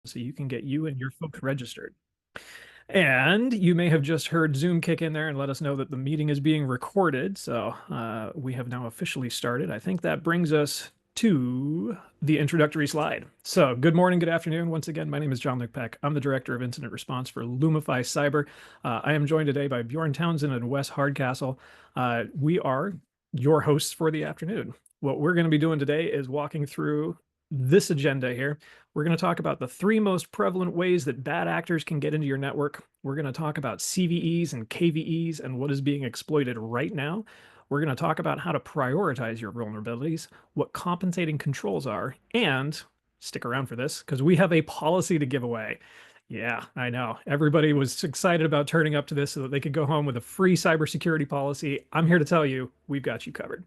so you can get you and your folks registered. And you may have just heard Zoom kick in there and let us know that the meeting is being recorded. So we have now officially started. I think that brings us to the introductory slide. So good morning, good afternoon. Once again, my name is John Luke Peck. I'm the Director of Incident Response for Lumifi Cyber. I am joined today by Bjorn Townsend and Wes Hardcastle. We are your hosts for the afternoon. What we're going to be doing today is walking through this agenda here. We're going to talk about the three most prevalent ways that bad actors can get into your network. We're going to talk about CVEs and KVEs and what is being exploited right now. We're going to talk about how to prioritize your vulnerabilities, what compensating controls are, and stick around for this because we have a policy to give away. Yeah, I know. Everybody was excited about turning up to this so that they could go home with a free cybersecurity policy. I'm here to tell you, we've got you covered.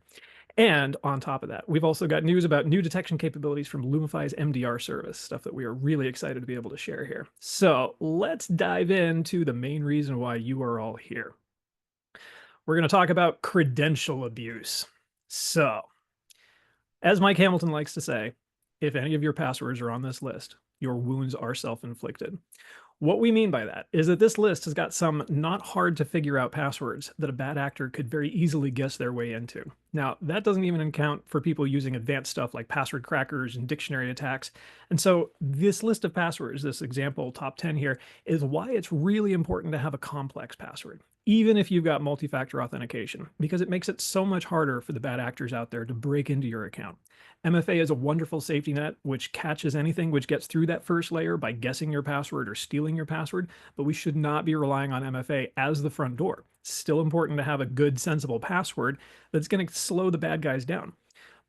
And on top of that, we've also got news about new detection capabilities from Lumifi's MDR service, stuff that we are really excited to be able to share here. So let's dive into the main reason why you are all here. We're going to talk about credential abuse. So, as Mike Hamilton likes to say, if any of your passwords are on this list, your wounds are self-inflicted. What we mean by that is that this list has got some not hard to figure out passwords that a bad actor could very easily guess their way into. Now, that doesn't even account for people using advanced stuff like password crackers and dictionary attacks. And so this list of passwords, this example top 10 here, is why it's really important to have a complex password, even if you've got multi-factor authentication, because it makes it so much harder for the bad actors out there to break into your account. MFA is a wonderful safety net which catches anything which gets through that first layer by guessing your password or stealing your password, but we should not be relying on MFA as the front door. It's still important to have a good, sensible password that's going to slow the bad guys down.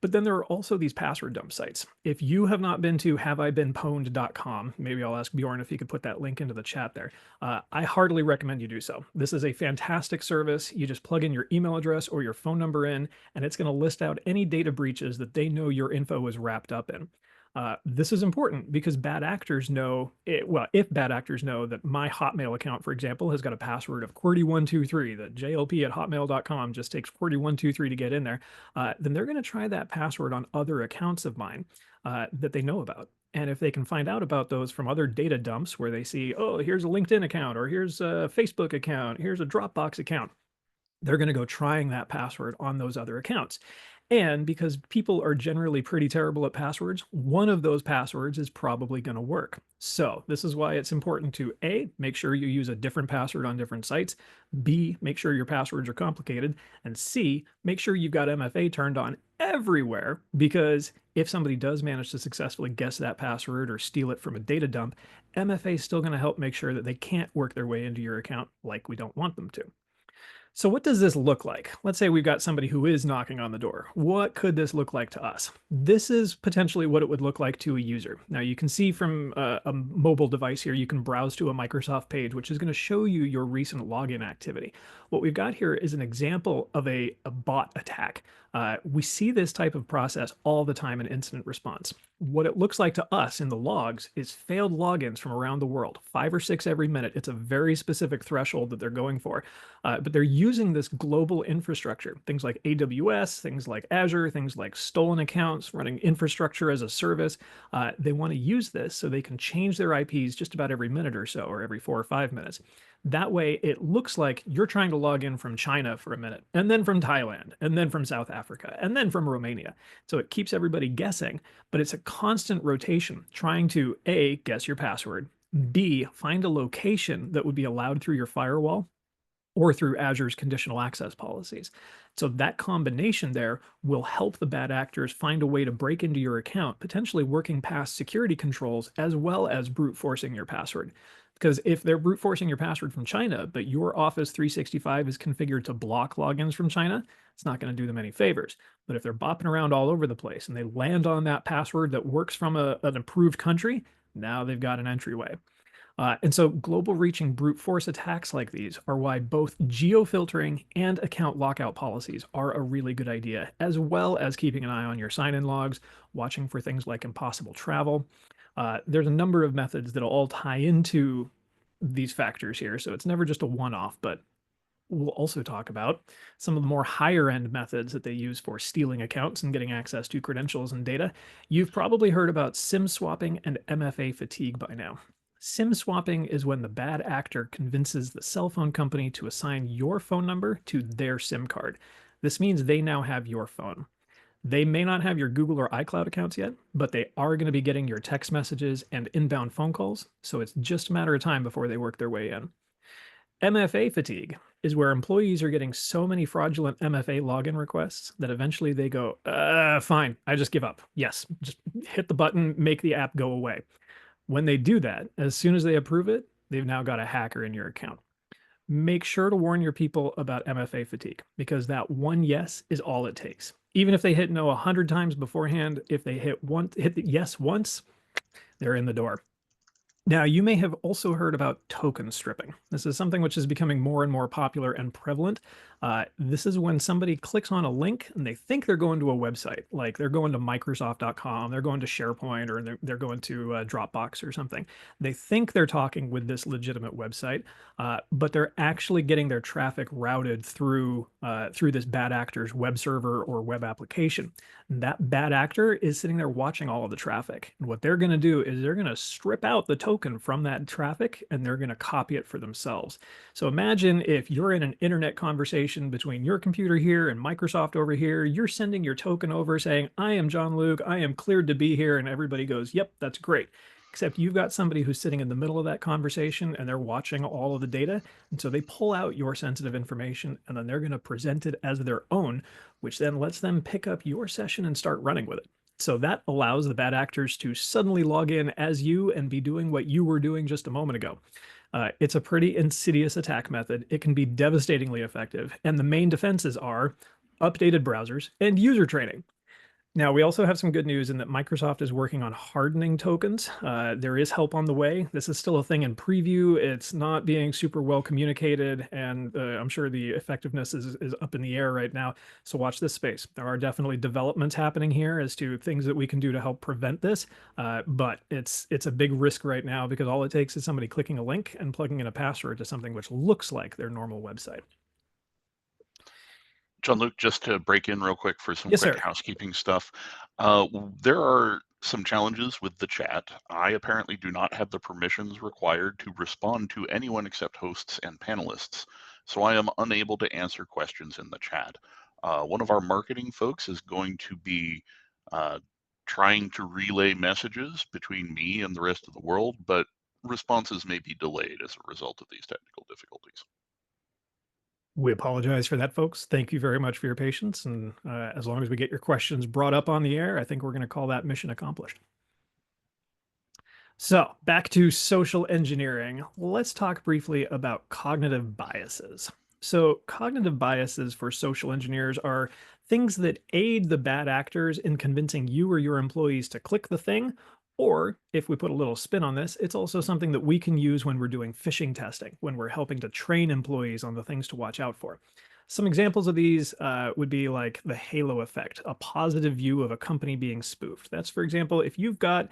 But then there are also these password dump sites. If you have not been to haveibeenpwned.com, maybe I'll ask Bjorn if he could put that link into the chat there. I heartily recommend you do so. This is a fantastic service. You just plug in your email address or your phone number in, and it's going to list out any data breaches that they know your info is wrapped up in. This is important because bad actors know it, well, if bad actors know that my Hotmail account, for example, has got a password of QWERTY123, that JLP@hotmail.com just takes QWERTY123 to get in there, then they're going to try that password on other accounts of mine that they know about. And if they can find out about those from other data dumps where they see, oh, here's a LinkedIn account, or here's a Facebook account, here's a Dropbox account, they're going to go trying that password on those other accounts. And because people are generally pretty terrible at passwords, one of those passwords is probably going to work. So this is why it's important to A, make sure you use a different password on different sites, B, make sure your passwords are complicated, and C, make sure you've got MFA turned on everywhere, because if somebody does manage to successfully guess that password or steal it from a data dump, MFA is still going to help make sure that they can't work their way into your account like we don't want them to. So what does this look like? Let's say we've got somebody who is knocking on the door. What could this look like to us? This is potentially what it would look like to a user. Now you can see from a mobile device here, you can browse to a Microsoft page, which is going to show you your recent login activity. What we've got here is an example of a bot attack. We see this type of process all the time in incident response. What it looks like to us in the logs is failed logins from around the world, 5 or 6 every minute. It's a very specific threshold that they're going for, but they're using this global infrastructure, things like AWS, things like Azure, things like stolen accounts, running infrastructure as a service. They want to use this so they can change their IPs just about every minute or so, or every 4 or 5 minutes. That way, it looks like you're trying to log in from China for a minute, and then from Thailand, and then from South Africa, and then from Romania. So it keeps everybody guessing, but it's a constant rotation trying to A, guess your password, B, find a location that would be allowed through your firewall or through Azure's conditional access policies. So that combination there will help the bad actors find a way to break into your account, potentially working past security controls as well as brute forcing your password. Because if they're brute forcing your password from China, but your Office 365 is configured to block logins from China, it's not going to do them any favors. But if they're bopping around all over the place and they land on that password that works from an approved country, now they've got an entryway. And so global reaching brute force attacks like these are why both geo-filtering and account lockout policies are a really good idea, as well as keeping an eye on your sign-in logs, watching for things like impossible travel. There's a number of methods that'll all tie into these factors here, so it's never just a one-off, but We'll also talk about some of the more higher end methods that they use for stealing accounts and getting access to credentials and data. You've probably heard about SIM swapping and MFA fatigue by now. SIM swapping is when the bad actor convinces the cell phone company to assign your phone number to their SIM card. This means they now have your phone. They may not have your Google or iCloud accounts yet, but they are going to be getting your text messages and inbound phone calls, so it's just a matter of time before they work their way in. MFA fatigue is where employees are getting so many fraudulent MFA login requests that eventually they go, fine, I just give up. Yes, just hit the button, make the app go away. When they do that, as soon as they approve it, they've now got a hacker in your account. Make sure to warn your people about MFA fatigue because that one yes is all it takes. Even if they hit no 100 times beforehand, if they hit the yes once, they're in the door. Now, you may have also heard about token stripping. This is something which is becoming more and more popular and prevalent. This is when somebody clicks on a link and they think they're going to a website, like they're going to Microsoft.com, they're going to SharePoint, or they're going to Dropbox or something. They think they're talking with this legitimate website, but they're actually getting their traffic routed through this bad actor's web server or web application. That bad actor is sitting there watching all of the traffic. And what they're going to do is they're going to strip out the token from that traffic and they're going to copy it for themselves. So imagine if you're in an internet conversation between your computer here and Microsoft over here, you're sending your token over saying, I am John Luke, I am cleared to be here. And everybody goes, yep, that's great. Except you've got somebody who's sitting in the middle of that conversation and they're watching all of the data. And so they pull out your sensitive information and then they're going to present it as their own, which then lets them pick up your session and start running with it. So that allows the bad actors to suddenly log in as you and be doing what you were doing just a moment ago. It's a pretty insidious attack method. It can be devastatingly effective. And the main defenses are updated browsers and user training. Now, we also have some good news in that Microsoft is working on hardening tokens. There is help on the way. This is still a thing in preview. It's not being super well communicated, and I'm sure the effectiveness is up in the air right now. So watch this space. There are definitely developments happening here as to things that we can do to help prevent this, but it's a big risk right now because all it takes is somebody clicking a link and plugging in a password to something which looks like their normal website. John Luke, just to break in real quick for some Yes, quick sir. housekeeping stuff. There are some challenges with the chat. I apparently do not have the permissions required to respond to anyone except hosts and panelists, so I am unable to answer questions in the chat. One of our marketing folks is going to be trying to relay messages between me and the rest of the world, but responses may be delayed as a result of these technical difficulties. We apologize for that, folks. Thank you very much for your patience. And as long as we get your questions brought up on the air, I think we're going to call that mission accomplished. So back to social engineering. Let's talk briefly about cognitive biases. So cognitive biases for social engineers are things that aid the bad actors in convincing you or your employees to click the thing. Or if we put a little spin on this, it's also something that we can use when we're doing phishing testing, when we're helping to train employees on the things to watch out for. Some examples of these would be like the halo effect, a positive view of a company being spoofed. That's, for example, if you've got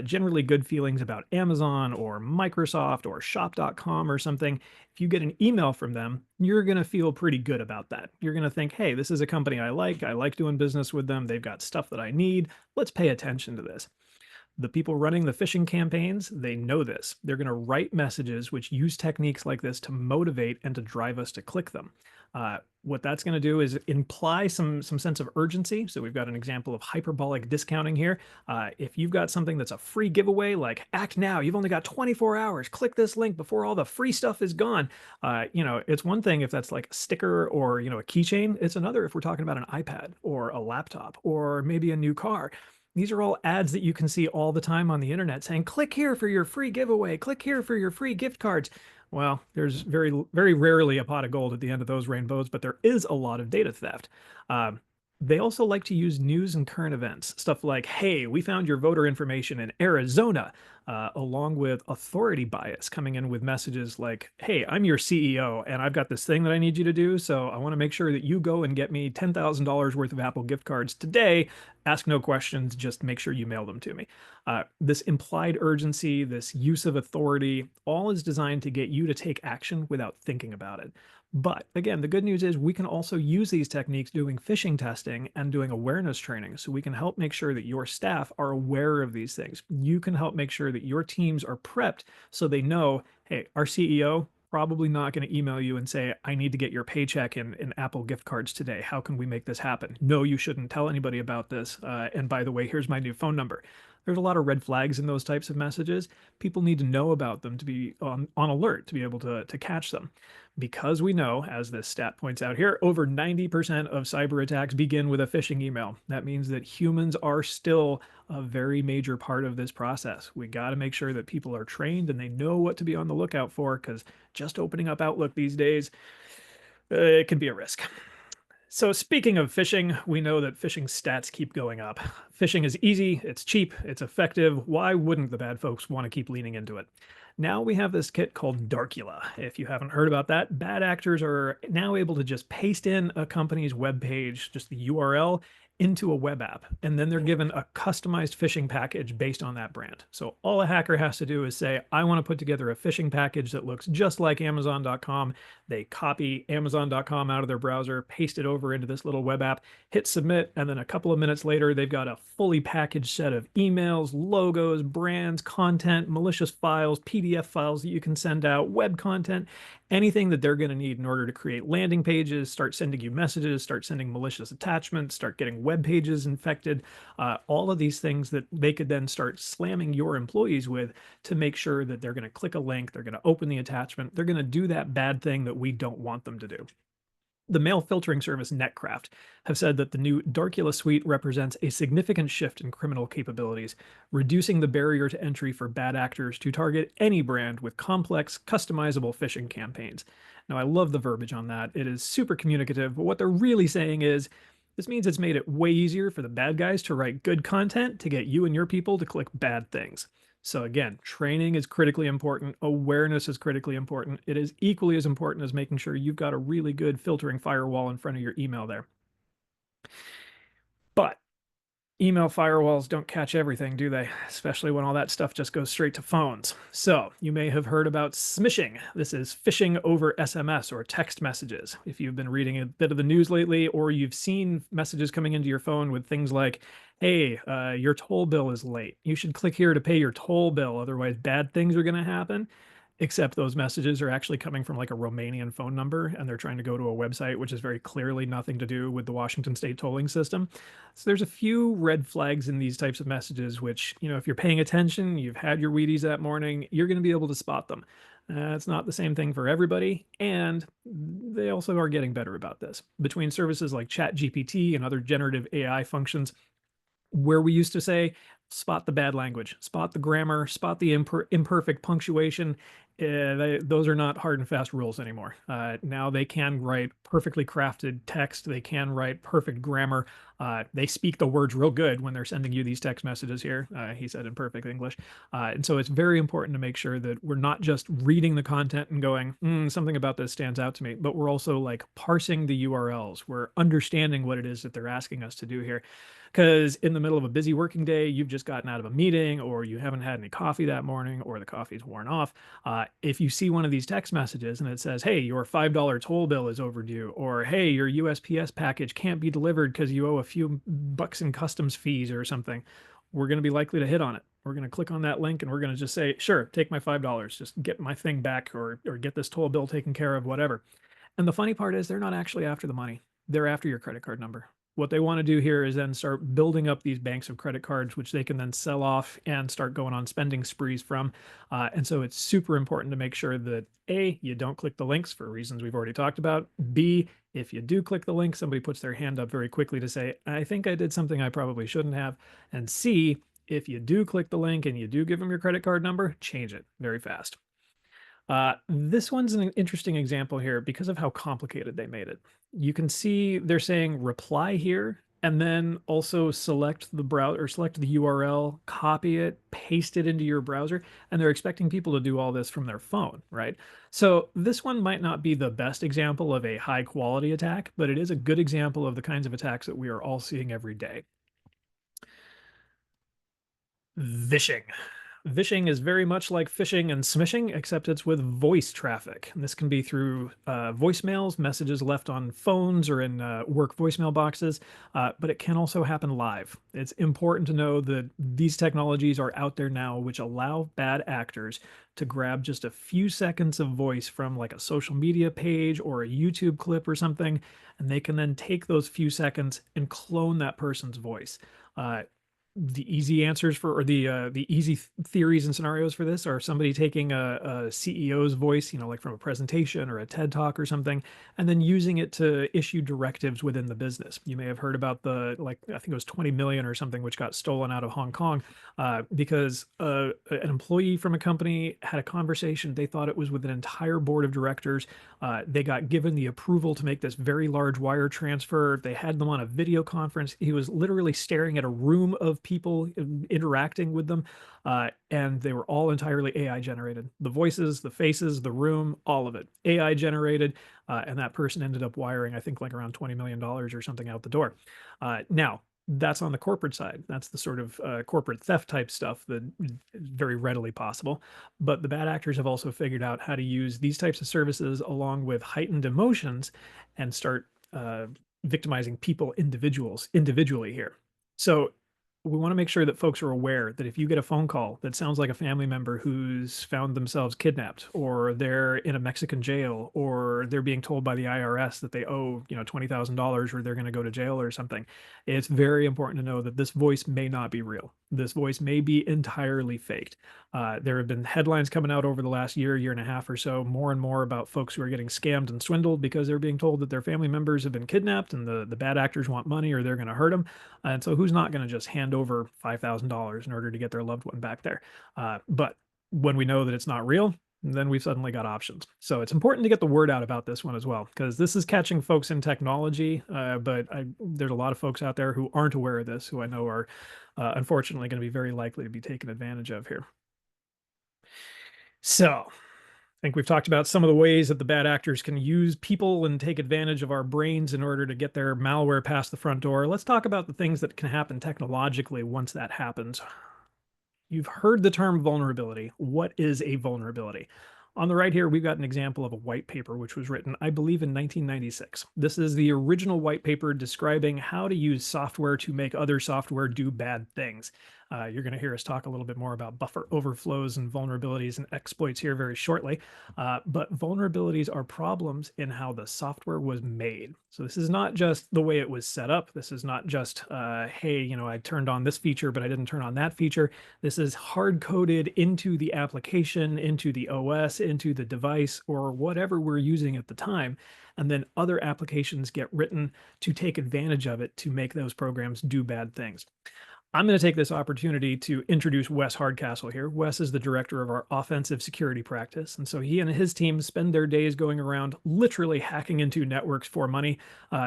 generally good feelings about Amazon or Microsoft or shop.com or something, if you get an email from them, you're going to feel pretty good about that. You're going to think, hey, this is a company I like doing business with them. They've got stuff that I need. Let's pay attention to this. The people running the phishing campaigns, they know this. They're going to write messages which use techniques like this to motivate and to drive us to click them. What that's going to do is imply some sense of urgency. So we've got an example of hyperbolic discounting here. If you've got something that's a free giveaway, like act now, you've only got 24 hours, click this link before all the free stuff is gone. It's one thing if that's like a sticker or, a keychain. It's another if we're talking about an iPad or a laptop or maybe a new car. These are all ads that you can see all the time on the internet saying, click here for your free giveaway, click here for your free gift cards. Well, there's very, very rarely a pot of gold at the end of those rainbows, but there is a lot of data theft. They also like to use news and current events, stuff like, hey, we found your voter information in Arizona. along with authority bias coming in with messages like, hey, I'm your CEO and I've got this thing that I need you to do. So I want to make sure that you go and get me $10,000 worth of Apple gift cards today. Ask no questions, just make sure you mail them to me. This implied urgency, this use of authority, all is designed to get you to take action without thinking about it. But again, the good news is we can also use these techniques doing phishing testing and doing awareness training. So we can help make sure that your staff are aware of these things. You can help make sure that your teams are prepped so they know, hey, our CEO probably not going to email you and say, I need to get your paycheck in Apple gift cards today. How can we make this happen? No, you shouldn't tell anybody about this. And by the way, here's my new phone number. There's a lot of red flags in those types of messages. People need to know about them to be on alert, to be able to catch them. Because we know, as this stat points out here, over 90% of cyber attacks begin with a phishing email. That means that humans are still a very major part of this process. We got to make sure that people are trained and they know what to be on the lookout for, because just opening up Outlook these days, it can be a risk. So speaking of phishing, we know that phishing stats keep going up. Phishing is easy, it's cheap, it's effective. Why wouldn't the bad folks want to keep leaning into it? Now we have this kit called Darkula. If you haven't heard about that, bad actors are now able to just paste in a company's web page, just the URL, into a web app, and then they're given a customized phishing package based on that brand. So all a hacker has to do is say, I want to put together a phishing package that looks just like Amazon.com. They copy Amazon.com out of their browser, paste it over into this little web app, hit submit, and then a couple of minutes later, they've got a fully packaged set of emails, logos, brands, content, malicious files, PDF files that you can send out, web content, anything that they're going to need in order to create landing pages, start sending you messages, start sending malicious attachments, start getting web pages infected, all of these things that they could then start slamming your employees with to make sure that they're going to click a link, they're going to open the attachment, they're going to do that bad thing that we don't want them to do. The mail filtering service Netcraft have said that the new Darkula suite represents a significant shift in criminal capabilities, reducing the barrier to entry for bad actors to target any brand with complex, customizable phishing campaigns. Now, I love the verbiage on that. It is super communicative, but what they're really saying is this means it's made it way easier for the bad guys to write good content to get you and your people to click bad things. So again, training is critically important. Awareness is critically important. It is equally as important as making sure you've got a really good filtering firewall in front of your email there. But email firewalls don't catch everything, do they? Especially when all that stuff just goes straight to phones. So you may have heard about smishing. This is phishing over SMS or text messages. If you've been reading a bit of the news lately, or you've seen messages coming into your phone with things like, hey, your toll bill is late. You should click here to pay your toll bill. Otherwise, bad things are going to happen. Except those messages are actually coming from like a Romanian phone number, and they're trying to go to a website which is very clearly nothing to do with the Washington state tolling system. So there's a few red flags in these types of messages, which, if you're paying attention, you've had your Wheaties that morning, you're going to be able to spot them. It's not the same thing for everybody, and they also are getting better about this. Between services like ChatGPT and other generative AI functions, where we used to say, spot the bad language, spot the grammar, spot the imperfect punctuation. Those are not hard and fast rules anymore. Now they can write perfectly crafted text. They can write perfect grammar. They speak the words real good when they're sending you these text messages here. He said in perfect English. And so it's very important to make sure that we're not just reading the content and going, something about this stands out to me, but we're also like parsing the URLs. We're understanding what it is that they're asking us to do here. Because in the middle of a busy working day, you've just gotten out of a meeting, or you haven't had any coffee that morning, or the coffee's worn off. If you see one of these text messages and it says, hey, your $5 toll bill is overdue, or hey, your USPS package can't be delivered because you owe a few bucks in customs fees or something, we're going to be likely to hit on it. We're going to click on that link and we're going to just say, sure, take my $5, just get my thing back, or get this toll bill taken care of, whatever. And the funny part is they're not actually after the money. They're after your credit card number. What they want to do here is then start building up these banks of credit cards, which they can then sell off and start going on spending sprees from. And so it's super important to make sure that A, you don't click the links for reasons we've already talked about. B, if you do click the link, somebody puts their hand up very quickly to say, I think I did something I probably shouldn't have. And C, if you do click the link and you do give them your credit card number, change it very fast. This one's an interesting example here because of how complicated they made it. You can see they're saying reply here and then also select the browser or select the URL, copy it, paste it into your browser, and they're expecting people to do all this from their phone, right? So this one might not be the best example of a high quality attack, but it is a good example of the kinds of attacks that we are all seeing every day. Vishing. Vishing is very much like phishing and smishing, except it's with voice traffic. And this can be through voicemails, messages left on phones or in work voicemail boxes, but it can also happen live. It's important to know that these technologies are out there now, which allow bad actors to grab just a few seconds of voice from like a social media page or a YouTube clip or something, and they can then take those few seconds and clone that person's voice. The easy answers for or the easy theories and scenarios for this are somebody taking a CEO's voice, like from a presentation or a TED talk or something, and then using it to issue directives within the business. You may have heard about the like I think it was 20 million or something which got stolen out of Hong Kong because an employee from a company had a conversation. They thought it was with an entire board of directors. They got given the approval to make this very large wire transfer. They had them on a video conference. He was literally staring at a room of people interacting with them, and they were all entirely AI generated. The voices, the faces, the room, all of it AI generated, and that person ended up wiring, I think, like around $20 million or something out the door. Now, that's on the corporate side. That's the sort of corporate theft type stuff that is very readily possible. But the bad actors have also figured out how to use these types of services along with heightened emotions and start victimizing people individually here. So we want to make sure that folks are aware that if you get a phone call that sounds like a family member who's found themselves kidnapped, or they're in a Mexican jail, or they're being told by the IRS that they owe, $20,000 or they're going to go to jail or something, it's very important to know that this voice may not be real. This voice may be entirely faked. There have been headlines coming out over the last year and a half or so, more and more about folks who are getting scammed and swindled because they're being told that their family members have been kidnapped and the bad actors want money or they're going to hurt them. And so who's not going to just hand over $5,000 in order to get their loved one back there? But when we know that it's not real, then we've suddenly got options. So it's important to get the word out about this one as well, because this is catching folks in technology. But there's a lot of folks out there who aren't aware of this, who I know are unfortunately going to be very likely to be taken advantage of here. So I think we've talked about some of the ways that the bad actors can use people and take advantage of our brains in order to get their malware past the front door. Let's talk about the things that can happen technologically once that happens. You've heard the term vulnerability. What is a vulnerability? On the right here, we've got an example of a white paper which was written, I believe, in 1996. This is the original white paper describing how to use software to make other software do bad things. You're going to hear us talk a little bit more about buffer overflows and vulnerabilities and exploits here very shortly. But vulnerabilities are problems in how the software was made. So this is not just the way it was set up. This is not just, hey, I turned on this feature, but I didn't turn on that feature. This is hard coded into the application, into the OS, into the device, or whatever we're using at the time. And then other applications get written to take advantage of it to make those programs do bad things. I'm going to take this opportunity to introduce Wes Hardcastle here. Wes is the director of our offensive security practice. And so he and his team spend their days going around literally hacking into networks for money,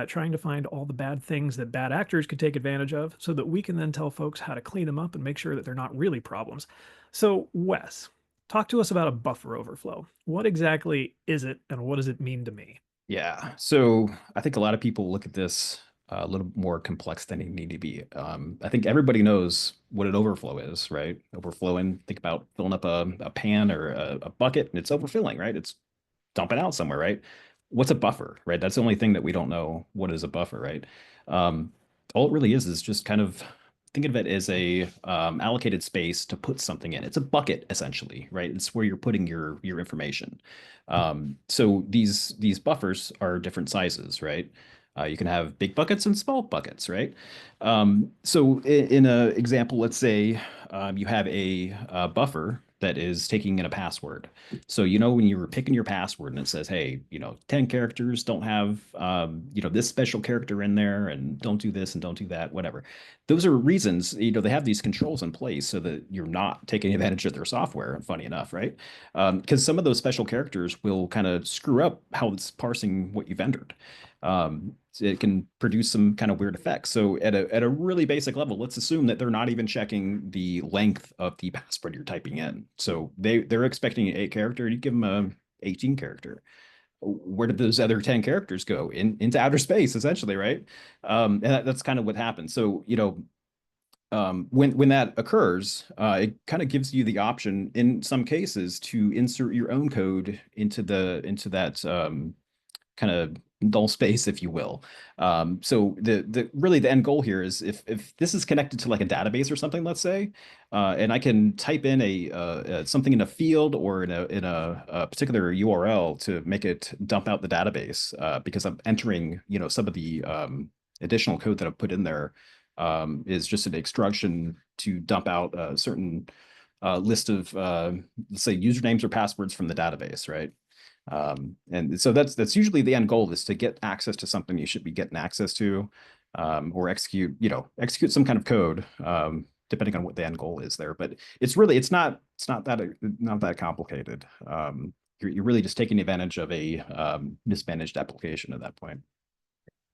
trying to find all the bad things that bad actors could take advantage of so that we can then tell folks how to clean them up and make sure that they're not really problems. So, Wes, talk to us about a buffer overflow. What exactly is it and what does it mean to me? Yeah. So I think a lot of people look at this a little more complex than it need to be. I think everybody knows what an overflow is, right? Overflowing, think about filling up a pan or a bucket and it's overfilling, right? It's dumping out somewhere, right? What's a buffer, right? That's the only thing that we don't know. What is a buffer, right? Um, all it really is just kind of think of it as a allocated space to put something in. It's a bucket essentially, right? It's where you're putting your information. So these buffers are different sizes, right? You can have big buckets and small buckets, right? So in a example, let's say you have a buffer that is taking in a password. So, when you were picking your password and it says, hey, 10 characters, don't have, this special character in there and don't do this and don't do that, whatever. Those are reasons, they have these controls in place so that you're not taking advantage of their software, funny enough, right? Because some of those special characters will kind of screw up how it's parsing what you've entered. So it can produce some kind of weird effects. So at a really basic level, let's assume that they're not even checking the length of the password you're typing in. So they're expecting an 8 character, you give them a 18 character. Where did those other 10 characters go? Into outer space, essentially, right? And that's kind of what happens. So, when that occurs, it kind of gives you the option in some cases to insert your own code into that kind of null space, if you will. So the really the end goal here is if this is connected to like a database or something, let's say, and I can type in something in a field or a particular URL to make it dump out the database because I'm entering, some of the additional code that I've put in there is just an extraction to dump out a certain list of let's say usernames or passwords from the database, right? And so that's usually the end goal is to get access to something you should be getting access to, or execute some kind of code, depending on what the end goal is there. But it's not that complicated. You're really just taking advantage of a mismanaged application at that point.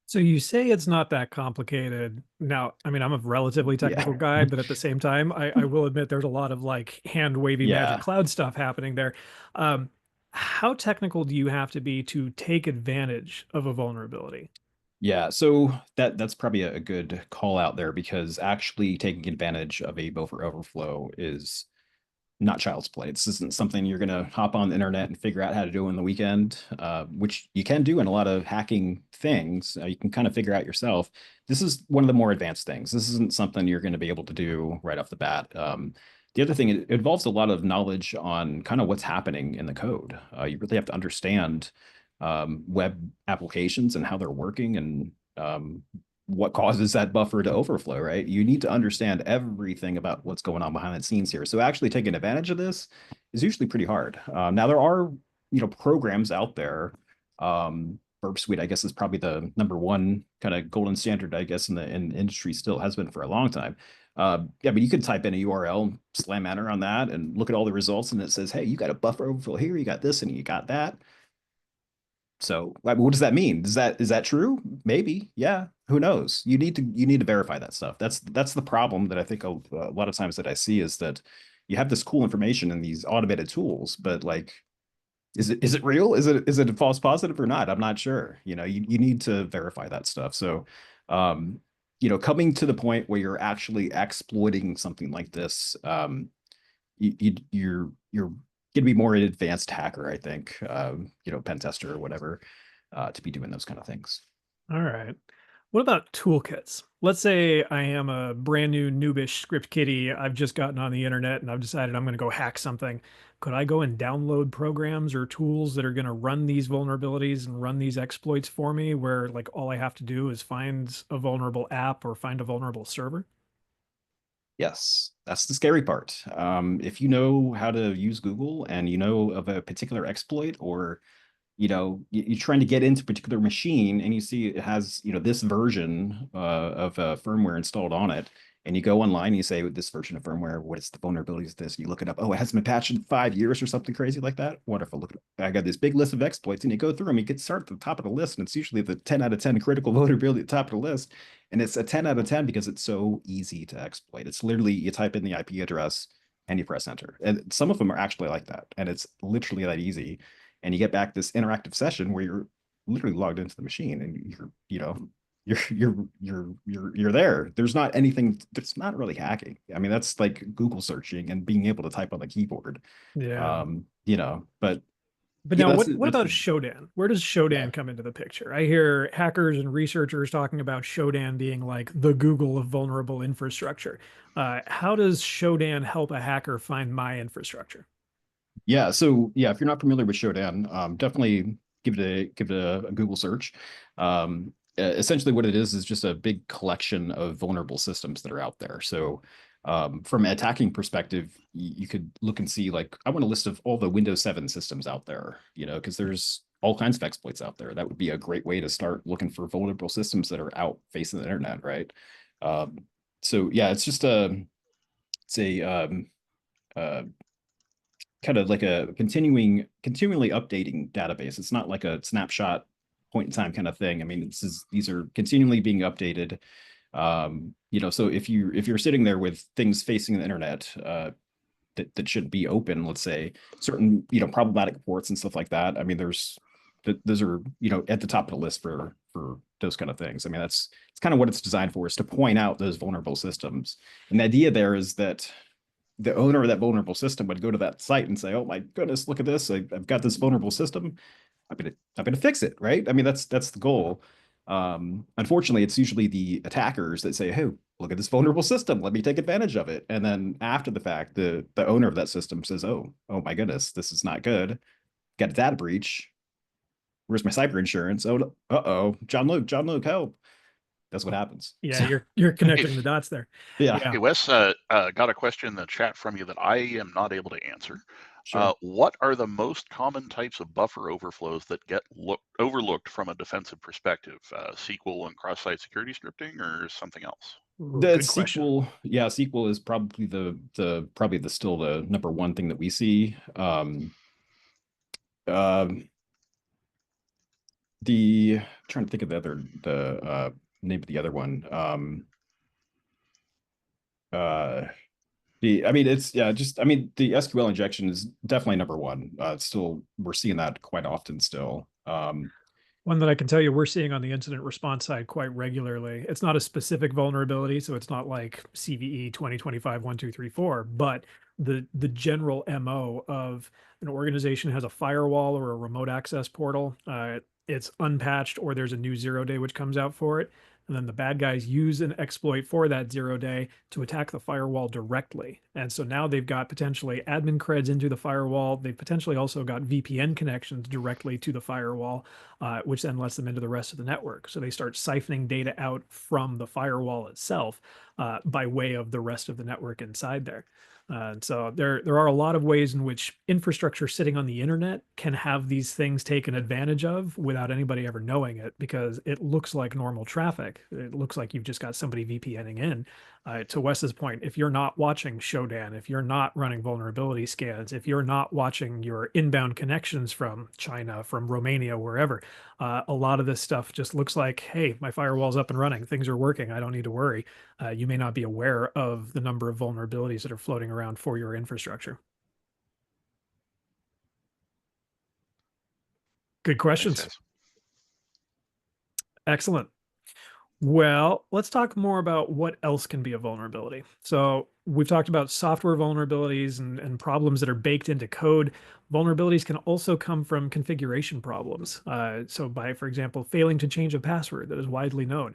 So you say it's not that complicated. Now, I mean, I'm a relatively technical Yeah. guy, but at the same time, I will admit there's a lot of like hand wavy magic Yeah. cloud stuff happening there. Um, how technical do you have to be to take advantage of a vulnerability? Yeah, so that's probably a good call out there because actually taking advantage of a buffer overflow is not child's play. This isn't something you're going to hop on the internet and figure out how to do in the weekend, which you can do in a lot of hacking things. You can kind of figure out yourself. This is one of the more advanced things. This isn't something you're going to be able to do right off the bat. The other thing, it involves a lot of knowledge on kind of what's happening in the code. You really have to understand web applications and how they're working and what causes that buffer to overflow, right? You need to understand everything about what's going on behind the scenes here. So actually taking advantage of this is usually pretty hard. Now there are, programs out there. Burp Suite, I guess, is probably the number one kind of golden standard, I guess, in the industry still has been for a long time. Yeah, but you can type in a URL, slam enter on that, and look at all the results, and it says, hey, you got a buffer overflow here, you got this, and you got that. So, I mean, what does that mean? Is that true? Maybe. Yeah. Who knows? You need to verify that stuff. That's the problem that I think a lot of times that I see is that you have this cool information in these automated tools, but like, is it real? Is it a false positive or not? I'm not sure. You need to verify that stuff. So, um, coming to the point where you're actually exploiting something like this, you're going to be more an advanced hacker, I think, pen tester or whatever, to be doing those kind of things. All right. What about toolkits? Let's say I am a brand new noobish script kiddie. I've just gotten on the internet and I've decided I'm going to go hack something. Could I go and download programs or tools that are going to run these vulnerabilities and run these exploits for me, where like all I have to do is find a vulnerable app or find a vulnerable server? Yes, that's the scary part. If you know how to use Google and you know of a particular exploit or you're trying to get into a particular machine and you see it has this version of firmware installed on it, and you go online and you say with this version of firmware, what is the vulnerabilities of this, and you look it up. Oh, it hasn't been patched in 5 years or something crazy like that. Wonderful. Look, I got this big list of exploits, and you go through them. You get start at the top of the list, and it's usually the 10 out of 10 critical vulnerability at the top of the list, and it's a 10 out of 10 because it's so easy to exploit. It's literally you type in the IP address and you press enter, and some of them are actually like that, and it's literally that easy, and you get back this interactive session where you're literally logged into the machine and you're there. There's not anything that's not really hacking. I mean, that's like Google searching and being able to type on the keyboard. Yeah. But But now what that's about the Shodan? Where does yeah. Shodan come into the picture? I hear hackers and researchers talking about Shodan being like the Google of vulnerable infrastructure. How does Shodan help a hacker find my infrastructure? Yeah, so yeah, if you're not familiar with Shodan, definitely give it a Google search. Essentially, what it is just a big collection of vulnerable systems that are out there. So, from an attacking perspective, you could look and see like I want a list of all the Windows 7 systems out there, because there's all kinds of exploits out there. That would be a great way to start looking for vulnerable systems that are out facing the internet, right? Um, so yeah, it's a uh, kind of like a continually updating database. It's not like a snapshot point in time kind of thing. I mean, these are continually being updated. So if you're sitting there with things facing the internet, that should be open, let's say certain, problematic ports and stuff like that. I mean, those are, at the top of the list for those kind of things. I mean, it's kind of what it's designed for, is to point out those vulnerable systems. And the idea there is that the owner of that vulnerable system would go to that site and say, "Oh my goodness, look at this! I've got this vulnerable system. I'm gonna fix it," right? I mean, that's the goal. Unfortunately, it's usually the attackers that say, "Hey, look at this vulnerable system. Let me take advantage of it." And then after the fact, the owner of that system says, "Oh my goodness, this is not good. Got a data breach. Where's my cyber insurance? Oh, uh-oh, John Luke, help." That's what happens. Yeah, So, you're connecting the dots there. yeah, Yeah. Hey, Wes, got a question in the chat from you that I am not able to answer. sure. What are the most common types of buffer overflows that get overlooked from a defensive perspective? SQL and cross-site security scripting, or something else? Ooh, The good question. SQL, yeah, SQL is probably the still the number one thing that we see. Um, the trying to think of the name of the other one. Uh, I mean, it's yeah, just I mean, the SQL injection is definitely number one. Still, we're seeing that quite often still. One that I can tell you we're seeing on the incident response side quite regularly. It's not a specific vulnerability, so it's not like CVE 2025 1234, but the general MO of an organization has a firewall or a remote access portal. It's unpatched, or there's a new 0-day which comes out for it. And then the bad guys use an exploit for that 0-day to attack the firewall directly. And so now they've got potentially admin creds into the firewall. They've potentially also got VPN connections directly to the firewall, which then lets them into the rest of the network. So they start siphoning data out from the firewall itself by way of the rest of the network inside there. So there are a lot of ways in which infrastructure sitting on the internet can have these things taken advantage of without anybody ever knowing it, because it looks like normal traffic. It looks like you've just got somebody VPNing in. To Wes's point, if you're not watching Shodan, if you're not running vulnerability scans, if you're not watching your inbound connections from China, from Romania, wherever, a lot of this stuff just looks like, hey, my firewall's up and running, things are working, I don't need to worry. You may not be aware of the number of vulnerabilities that are floating around for your infrastructure. Good Thanks, questions. guys. Excellent. Well, let's talk more about what else can be a vulnerability. So we've talked about software vulnerabilities and problems that are baked into code. Vulnerabilities can also come from configuration problems. So by, for example, failing to change a password that is widely known.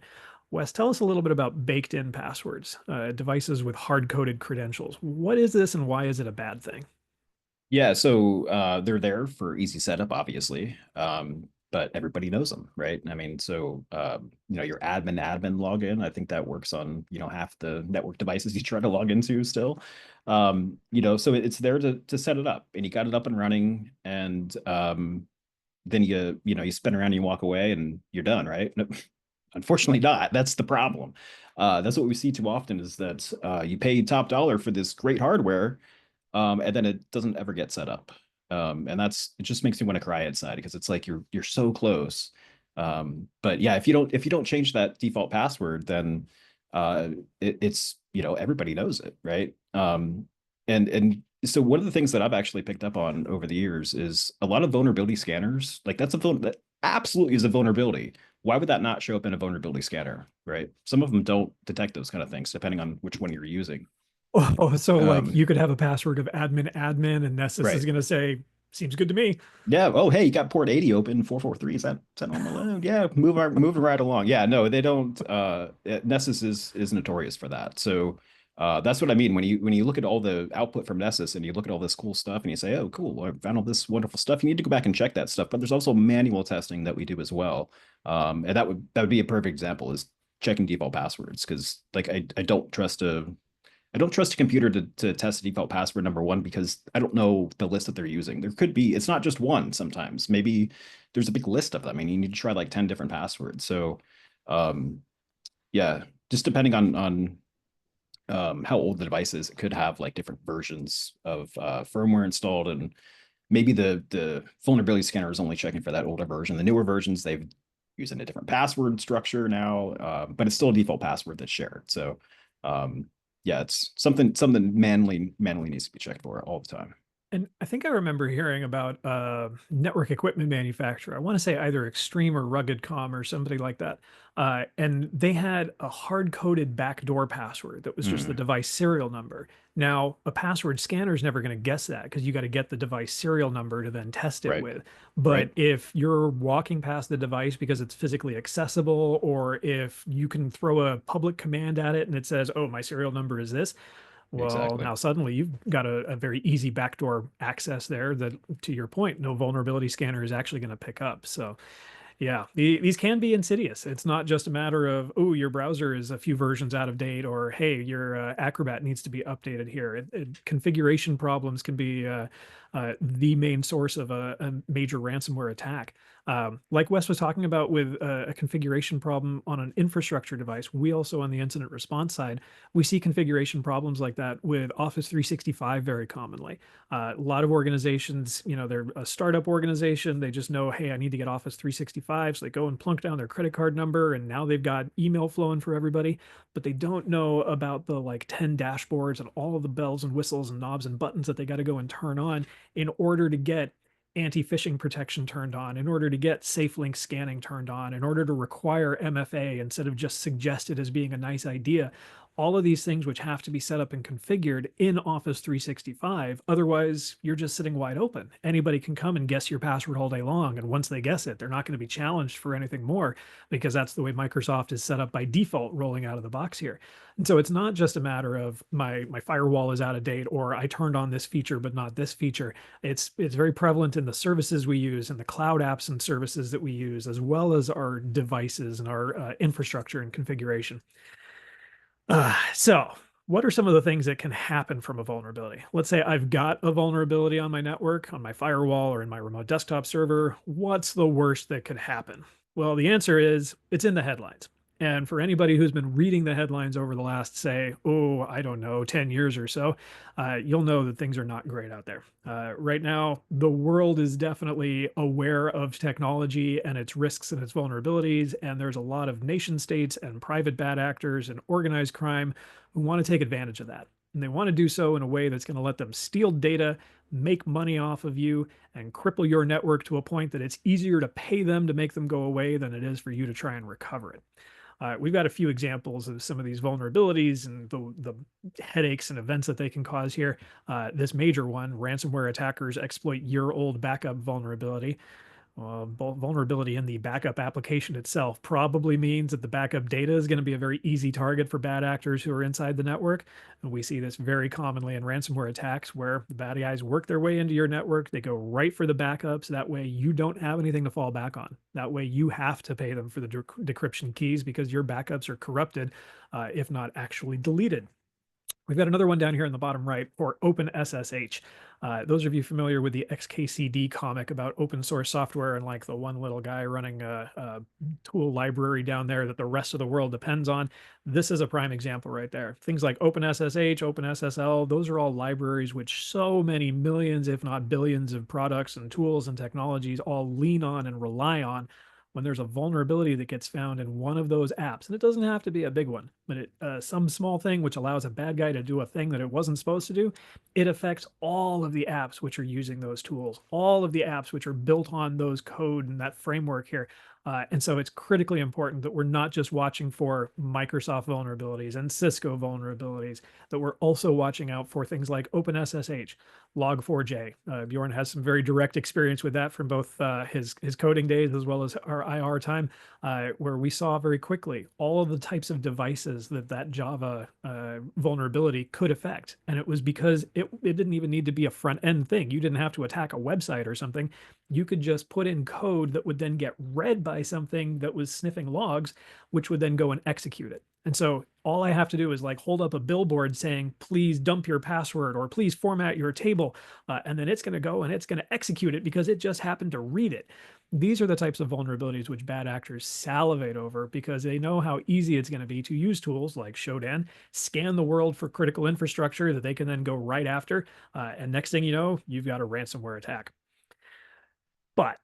Wes, tell us a little bit about baked-in passwords, devices with hard-coded credentials. What is this and why is it a bad thing? Yeah, so they're there for easy setup, obviously, but everybody knows them, right? I mean, so your admin login, I think that works on half the network devices you try to log into still. So it's there to set it up, and you got it up and running, and then you spin around and you walk away, and you're done, right? No, unfortunately, not. That's the problem. That's what we see too often, is that you pay top dollar for this great hardware, and then it doesn't ever get set up. And it just makes me want to cry inside, because it's like you're so close. But yeah, if you don't change that default password, then it's everybody knows it, right? And so one of the things that I've actually picked up on over the years is a lot of vulnerability scanners, like that absolutely is a vulnerability. Why would that not show up in a vulnerability scanner, right? Some of them don't detect those kind of things, depending on which one you're using. Oh, so like Um, you could have a password of admin, and Nessus is right. going to say, seems good to me. Yeah. Oh, hey, you got port 80 open, 443. Is that normal? Yeah, moving right along. Yeah, no, they don't. Nessus is notorious for that. So that's what I mean. When you look at all the output from Nessus, and you look at all this cool stuff, and you say, "Oh, cool, I found all this wonderful stuff," you need to go back and check that stuff. But there's also manual testing that we do as well. And that would be a perfect example, is checking default passwords, because like I don't trust a computer to test a default password, number one, because I don't know the list that they're using. It's not just one sometimes. Maybe there's a big list of them, and you need to try like 10 different passwords. So, um, yeah, just depending on how old the device is, it could have like different versions of firmware installed, and maybe the vulnerability scanner is only checking for that older version. The newer versions, they've using a different password structure now, but it's still a default password that's shared. So yeah, it's something manually needs to be checked for all the time. And I think I remember hearing about a network equipment manufacturer. I want to say either Extreme or RuggedCom or somebody like that. And they had a hard-coded backdoor password that was just the Mm, device serial number. Now, a password scanner is never going to guess that because you got to get the device serial number to then test it right, with. But right, if you're walking past the device because it's physically accessible, or if you can throw a public command at it and it says, "Oh, my serial number is this," well, exactly. now suddenly you've got a very easy backdoor access there that, to your point, no vulnerability scanner is actually going to pick up. So yeah, these can be insidious. It's not just a matter of, oh, your browser is a few versions out of date, or hey, your Acrobat needs to be updated here. Configuration problems can be the main source of a major ransomware attack. Like Wes was talking about with a configuration problem on an infrastructure device, we also on the incident response side, we see configuration problems like that with Office 365 very commonly. A lot of organizations, they're a startup organization. They just know, hey, I need to get Office 365. So they go and plunk down their credit card number, and now they've got email flowing for everybody. But they don't know about the like 10 dashboards and all of the bells and whistles and knobs and buttons that they got to go and turn on in order to get anti-phishing protection turned on, in order to get safe link scanning turned on, in order to require MFA instead of just suggest it as being a nice idea. All of these things which have to be set up and configured in Office 365. Otherwise, you're just sitting wide open. Anybody can come and guess your password all day long. And once they guess it, they're not going to be challenged for anything more because that's the way Microsoft is set up by default rolling out of the box here. And so it's not just a matter of my firewall is out of date or I turned on this feature but not this feature. It's very prevalent in the services we use and the cloud apps and services that we use, as well as our devices and our infrastructure and configuration. So what are some of the things that can happen from a vulnerability? Let's say I've got a vulnerability on my network, on my firewall, or in my remote desktop server. What's the worst that could happen? Well, the answer is it's in the headlines. And for anybody who's been reading the headlines over the last, say, oh, I don't know, 10 years or so, you'll know that things are not great out there. Right now, the world is definitely aware of technology and its risks and its vulnerabilities. And there's a lot of nation states and private bad actors and organized crime who want to take advantage of that. And they want to do so in a way that's going to let them steal data, make money off of you, and cripple your network to a point that it's easier to pay them to make them go away than it is for you to try and recover it. We've got a few examples of some of these vulnerabilities and the headaches and events that they can cause here. This major one, ransomware attackers exploit year-old backup vulnerability. Vulnerability in the backup application itself probably means that the backup data is going to be a very easy target for bad actors who are inside the network. And we see this very commonly in ransomware attacks where the bad guys work their way into your network. They go right for the backups. That way you don't have anything to fall back on. That way you have to pay them for the decryption keys because your backups are corrupted, if not actually deleted. We've got another one down here in the bottom right for OpenSSH. Those of you familiar with the XKCD comic about open source software and like the one little guy running a tool library down there that the rest of the world depends on, this is a prime example right there. Things like OpenSSH, OpenSSL, those are all libraries which so many millions, if not billions of products and tools and technologies all lean on and rely on. When there's a vulnerability that gets found in one of those apps, and it doesn't have to be a big one, but some small thing which allows a bad guy to do a thing that it wasn't supposed to do, it affects all of the apps which are using those tools, all of the apps which are built on those code and that framework here. And so it's critically important that we're not just watching for Microsoft vulnerabilities and Cisco vulnerabilities, that we're also watching out for things like OpenSSH, Log4j. Bjorn has some very direct experience with that from both his coding days as well as our IR time, where we saw very quickly all of the types of devices that Java vulnerability could affect. And it was because it didn't even need to be a front end thing. You didn't have to attack a website or something. You could just put in code that would then get read by something that was sniffing logs, which would then go and execute it. And so all I have to do is like hold up a billboard saying, please dump your password or please format your table. And then it's going to go and it's going to execute it because it just happened to read it. These are the types of vulnerabilities which bad actors salivate over because they know how easy it's going to be to use tools like Shodan, scan the world for critical infrastructure that they can then go right after. And next thing you know, you've got a ransomware attack. But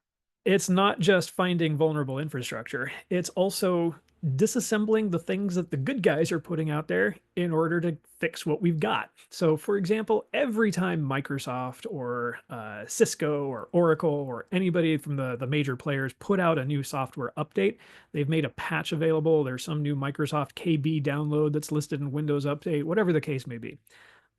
It's not just finding vulnerable infrastructure. It's also disassembling the things that the good guys are putting out there in order to fix what we've got. So, for example, every time Microsoft or Cisco or Oracle or anybody from the major players put out a new software update, they've made a patch available. There's some new Microsoft KB download that's listed in Windows Update, whatever the case may be.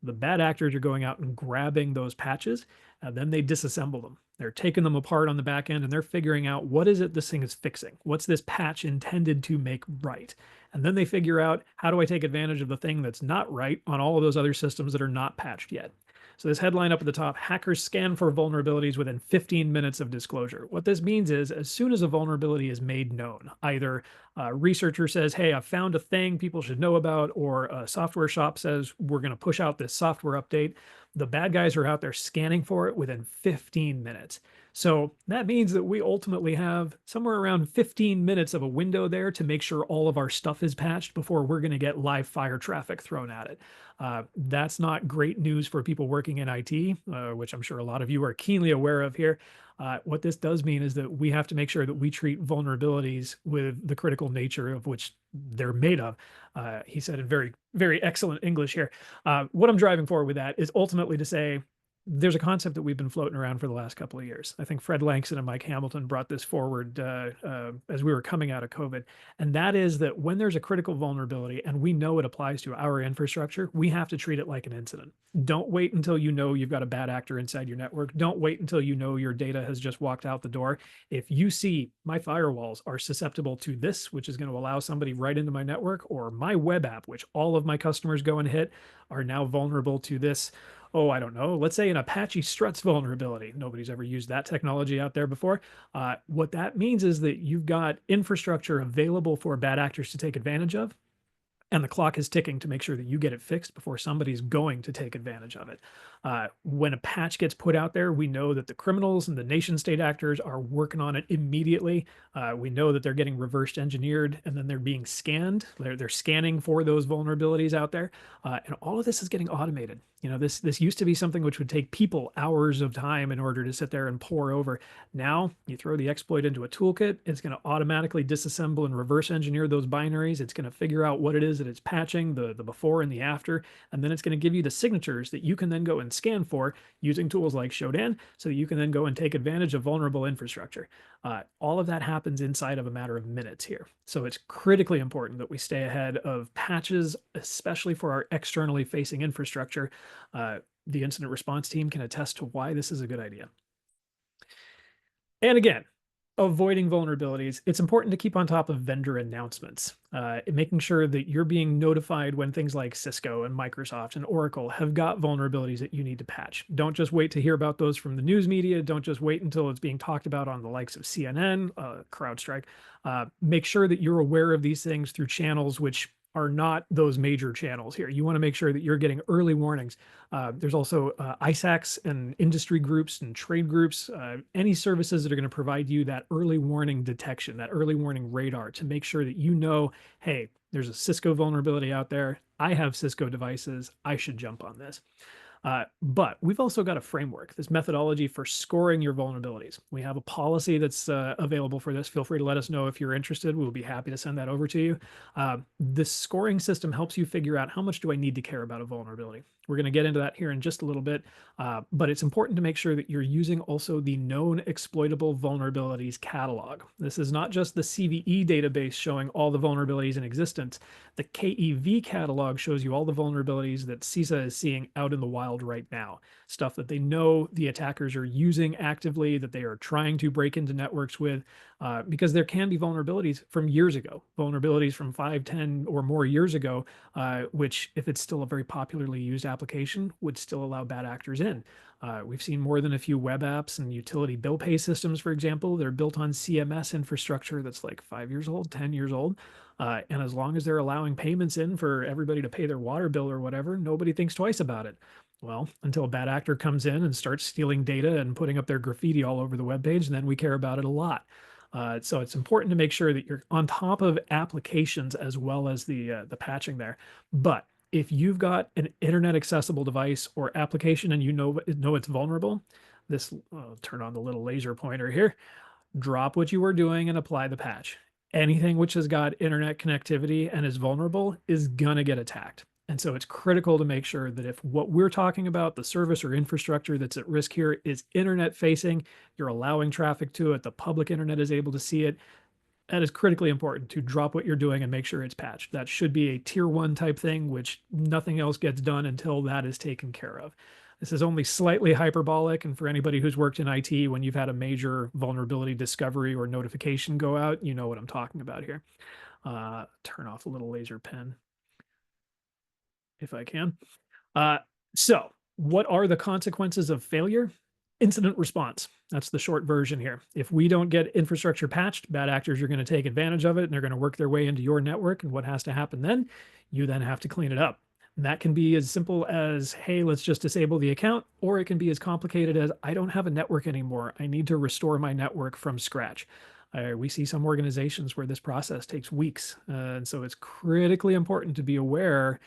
The bad actors are going out and grabbing those patches, and then they disassemble them. They're taking them apart on the back end and they're figuring out what is it this thing is fixing? What's this patch intended to make right? And then they figure out, how do I take advantage of the thing that's not right on all of those other systems that are not patched yet? So this headline up at the top, hackers scan for vulnerabilities within 15 minutes of disclosure. What this means is, as soon as a vulnerability is made known, either a researcher says, hey, I found a thing people should know about, or a software shop says, we're going to push out this software update, the bad guys are out there scanning for it within 15 minutes. So that means that we ultimately have somewhere around 15 minutes of a window there to make sure all of our stuff is patched before we're going to get live fire traffic thrown at it. That's not great news for people working in IT, which I'm sure a lot of you are keenly aware of here. What this does mean is that we have to make sure that we treat vulnerabilities with the critical nature of which they're made of. He said in very, very excellent English here. What I'm driving for with that is ultimately to say, there's a concept that we've been floating around for the last couple of years. I think Fred Langston and Mike Hamilton brought this forward as we were coming out of COVID. And that is that when there's a critical vulnerability and we know it applies to our infrastructure, we have to treat it like an incident. Don't wait until you know you've got a bad actor inside your network. Don't wait until you know your data has just walked out the door. If you see my firewalls are susceptible to this, which is going to allow somebody right into my network, or my web app, which all of my customers go and hit, are now vulnerable to this, oh, I don't know, let's say an Apache struts vulnerability. Nobody's ever used that technology out there before. What that means is that you've got infrastructure available for bad actors to take advantage of, and the clock is ticking to make sure that you get it fixed before somebody's going to take advantage of it. When a patch gets put out there, we know that the criminals and the nation state actors are working on it immediately. We know that they're getting reversed engineered and then they're being scanned. They're scanning for those vulnerabilities out there. And all of this is getting automated. You know, this used to be something which would take people hours of time in order to sit there and pore over. Now you throw the exploit into a toolkit, it's going to automatically disassemble and reverse engineer those binaries. It's going to figure out what it is that it's patching, the before and the after, and then it's going to give you the signatures that you can then go and scan for using tools like Shodan, so that you can then go and take advantage of vulnerable infrastructure. All of that happens inside of a matter of minutes here. So it's critically important that we stay ahead of patches, especially for our externally facing infrastructure. The incident response team can attest to why this is a good idea. And again, avoiding vulnerabilities, it's important to keep on top of vendor announcements, making sure that you're being notified when things like Cisco and Microsoft and Oracle have got vulnerabilities that you need to patch. Don't just wait to hear about those from the news media. Don't just wait until it's being talked about on the likes of CNN, CrowdStrike. Make sure that you're aware of these things through channels which are not those major channels here. You want to make sure that you're getting early warnings. There's also ISACs and industry groups and trade groups, any services that are going to provide you that early warning detection, that early warning radar to make sure that you know, hey, there's a Cisco vulnerability out there. I have Cisco devices. I should jump on this. But we've also got a framework, this methodology for scoring your vulnerabilities. We have a policy that's available for this. Feel free to let us know if you're interested. We'll be happy to send that over to you. This scoring system helps you figure out how much do I need to care about a vulnerability. We're going to get into that here in just a little bit, but it's important to make sure that you're using also the known exploitable vulnerabilities catalog. This is not just the CVE database showing all the vulnerabilities in existence. The KEV catalog shows you all the vulnerabilities that CISA is seeing out in the wild right now. Stuff that they know the attackers are using actively, that they are trying to break into networks with, because there can be vulnerabilities from years ago, vulnerabilities from 5, 10 or more years ago, which, if it's still a very popularly used application, would still allow bad actors in. We've seen more than a few web apps and utility bill pay systems, for example. They're built on CMS infrastructure that's like 5 years old, 10 years old. And as long as they're allowing payments in for everybody to pay their water bill or whatever, nobody thinks twice about it. Well, until a bad actor comes in and starts stealing data and putting up their graffiti all over the webpage, then we care about it a lot. So it's important to make sure that you're on top of applications as well as the patching there. But if you've got an internet accessible device or application and you know it's vulnerable, this, I'll turn on the little laser pointer here. drop what you are doing and apply the patch. Anything which has got internet connectivity and is vulnerable is going to get attacked. And so it's critical to make sure that if what we're talking about, the service or infrastructure that's at risk here, is internet facing, you're allowing traffic to it, the public internet is able to see it, that is critically important to drop what you're doing and make sure it's patched. That should be a tier 1 type thing, which nothing else gets done until that is taken care of. This is only slightly hyperbolic, and for anybody who's worked in IT, when you've had a major vulnerability discovery or notification go out, you know what I'm talking about here. Turn off a little laser pen if I can. Uh, so what are the consequences of failure? Incident response. That's the short version here. If we don't get infrastructure patched, bad actors are going to take advantage of it and they're going to work their way into your network. And what has to happen then? You then have to clean it up. And that can be as simple as, hey, let's just disable the account, or it can be as complicated as, I don't have a network anymore. I need to restore my network from scratch. We see some organizations where this process takes weeks. And so it's critically important to be aware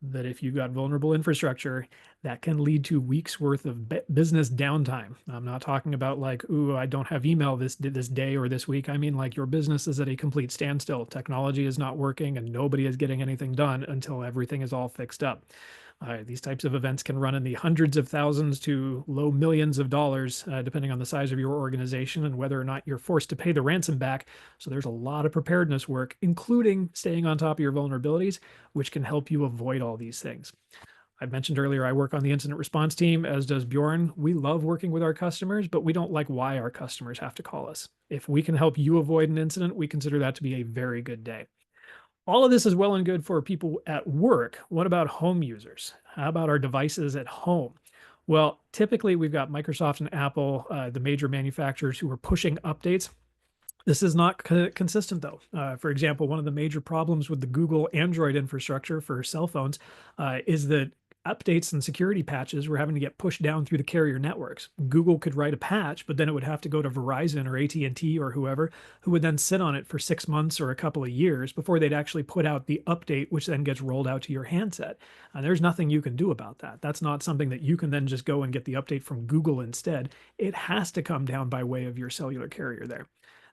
that if you've got vulnerable infrastructure, that can lead to weeks worth of business downtime. I'm not talking about like, ooh, I don't have email this day or this week. I mean, like, your business is at a complete standstill. Technology is not working and nobody is getting anything done until everything is all fixed up. These types of events can run in the hundreds of thousands to low millions of dollars, depending on the size of your organization and whether or not you're forced to pay the ransom back. So there's a lot of preparedness work, including staying on top of your vulnerabilities, which can help you avoid all these things. I mentioned earlier, I work on the incident response team, as does Bjorn. We love working with our customers, but we don't like why our customers have to call us. If we can help you avoid an incident, we consider that to be a very good day. All of this is well and good for people at work. What about home users? How about our devices at home? Well, typically we've got Microsoft and Apple, the major manufacturers, who are pushing updates. This is not consistent, though. For example, one of the major problems with the Google Android infrastructure for cell phones is that updates and security patches were having to get pushed down through the carrier networks. Google could write a patch, but then it would have to go to Verizon or AT&T or whoever, who would then sit on it for 6 months or a couple of years before they'd actually put out the update, which then gets rolled out to your handset. And there's nothing you can do about that. That's not something that you can then just go and get the update from Google instead. It has to come down by way of your cellular carrier there.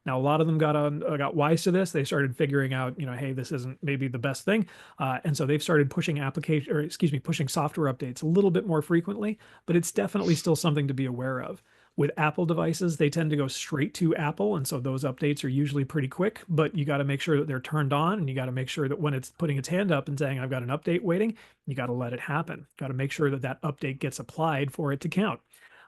Now, a lot of them got wise to this. They started figuring out, hey, this isn't maybe the best thing, and so they've started pushing pushing software updates a little bit more frequently. But it's definitely still something to be aware of. With Apple devices, they tend to go straight to Apple, and so those updates are usually pretty quick. But you got to make sure that they're turned on, and you got to make sure that when it's putting its hand up and saying, "I've got an update waiting," you got to let it happen. Got to make sure that that update gets applied for it to count.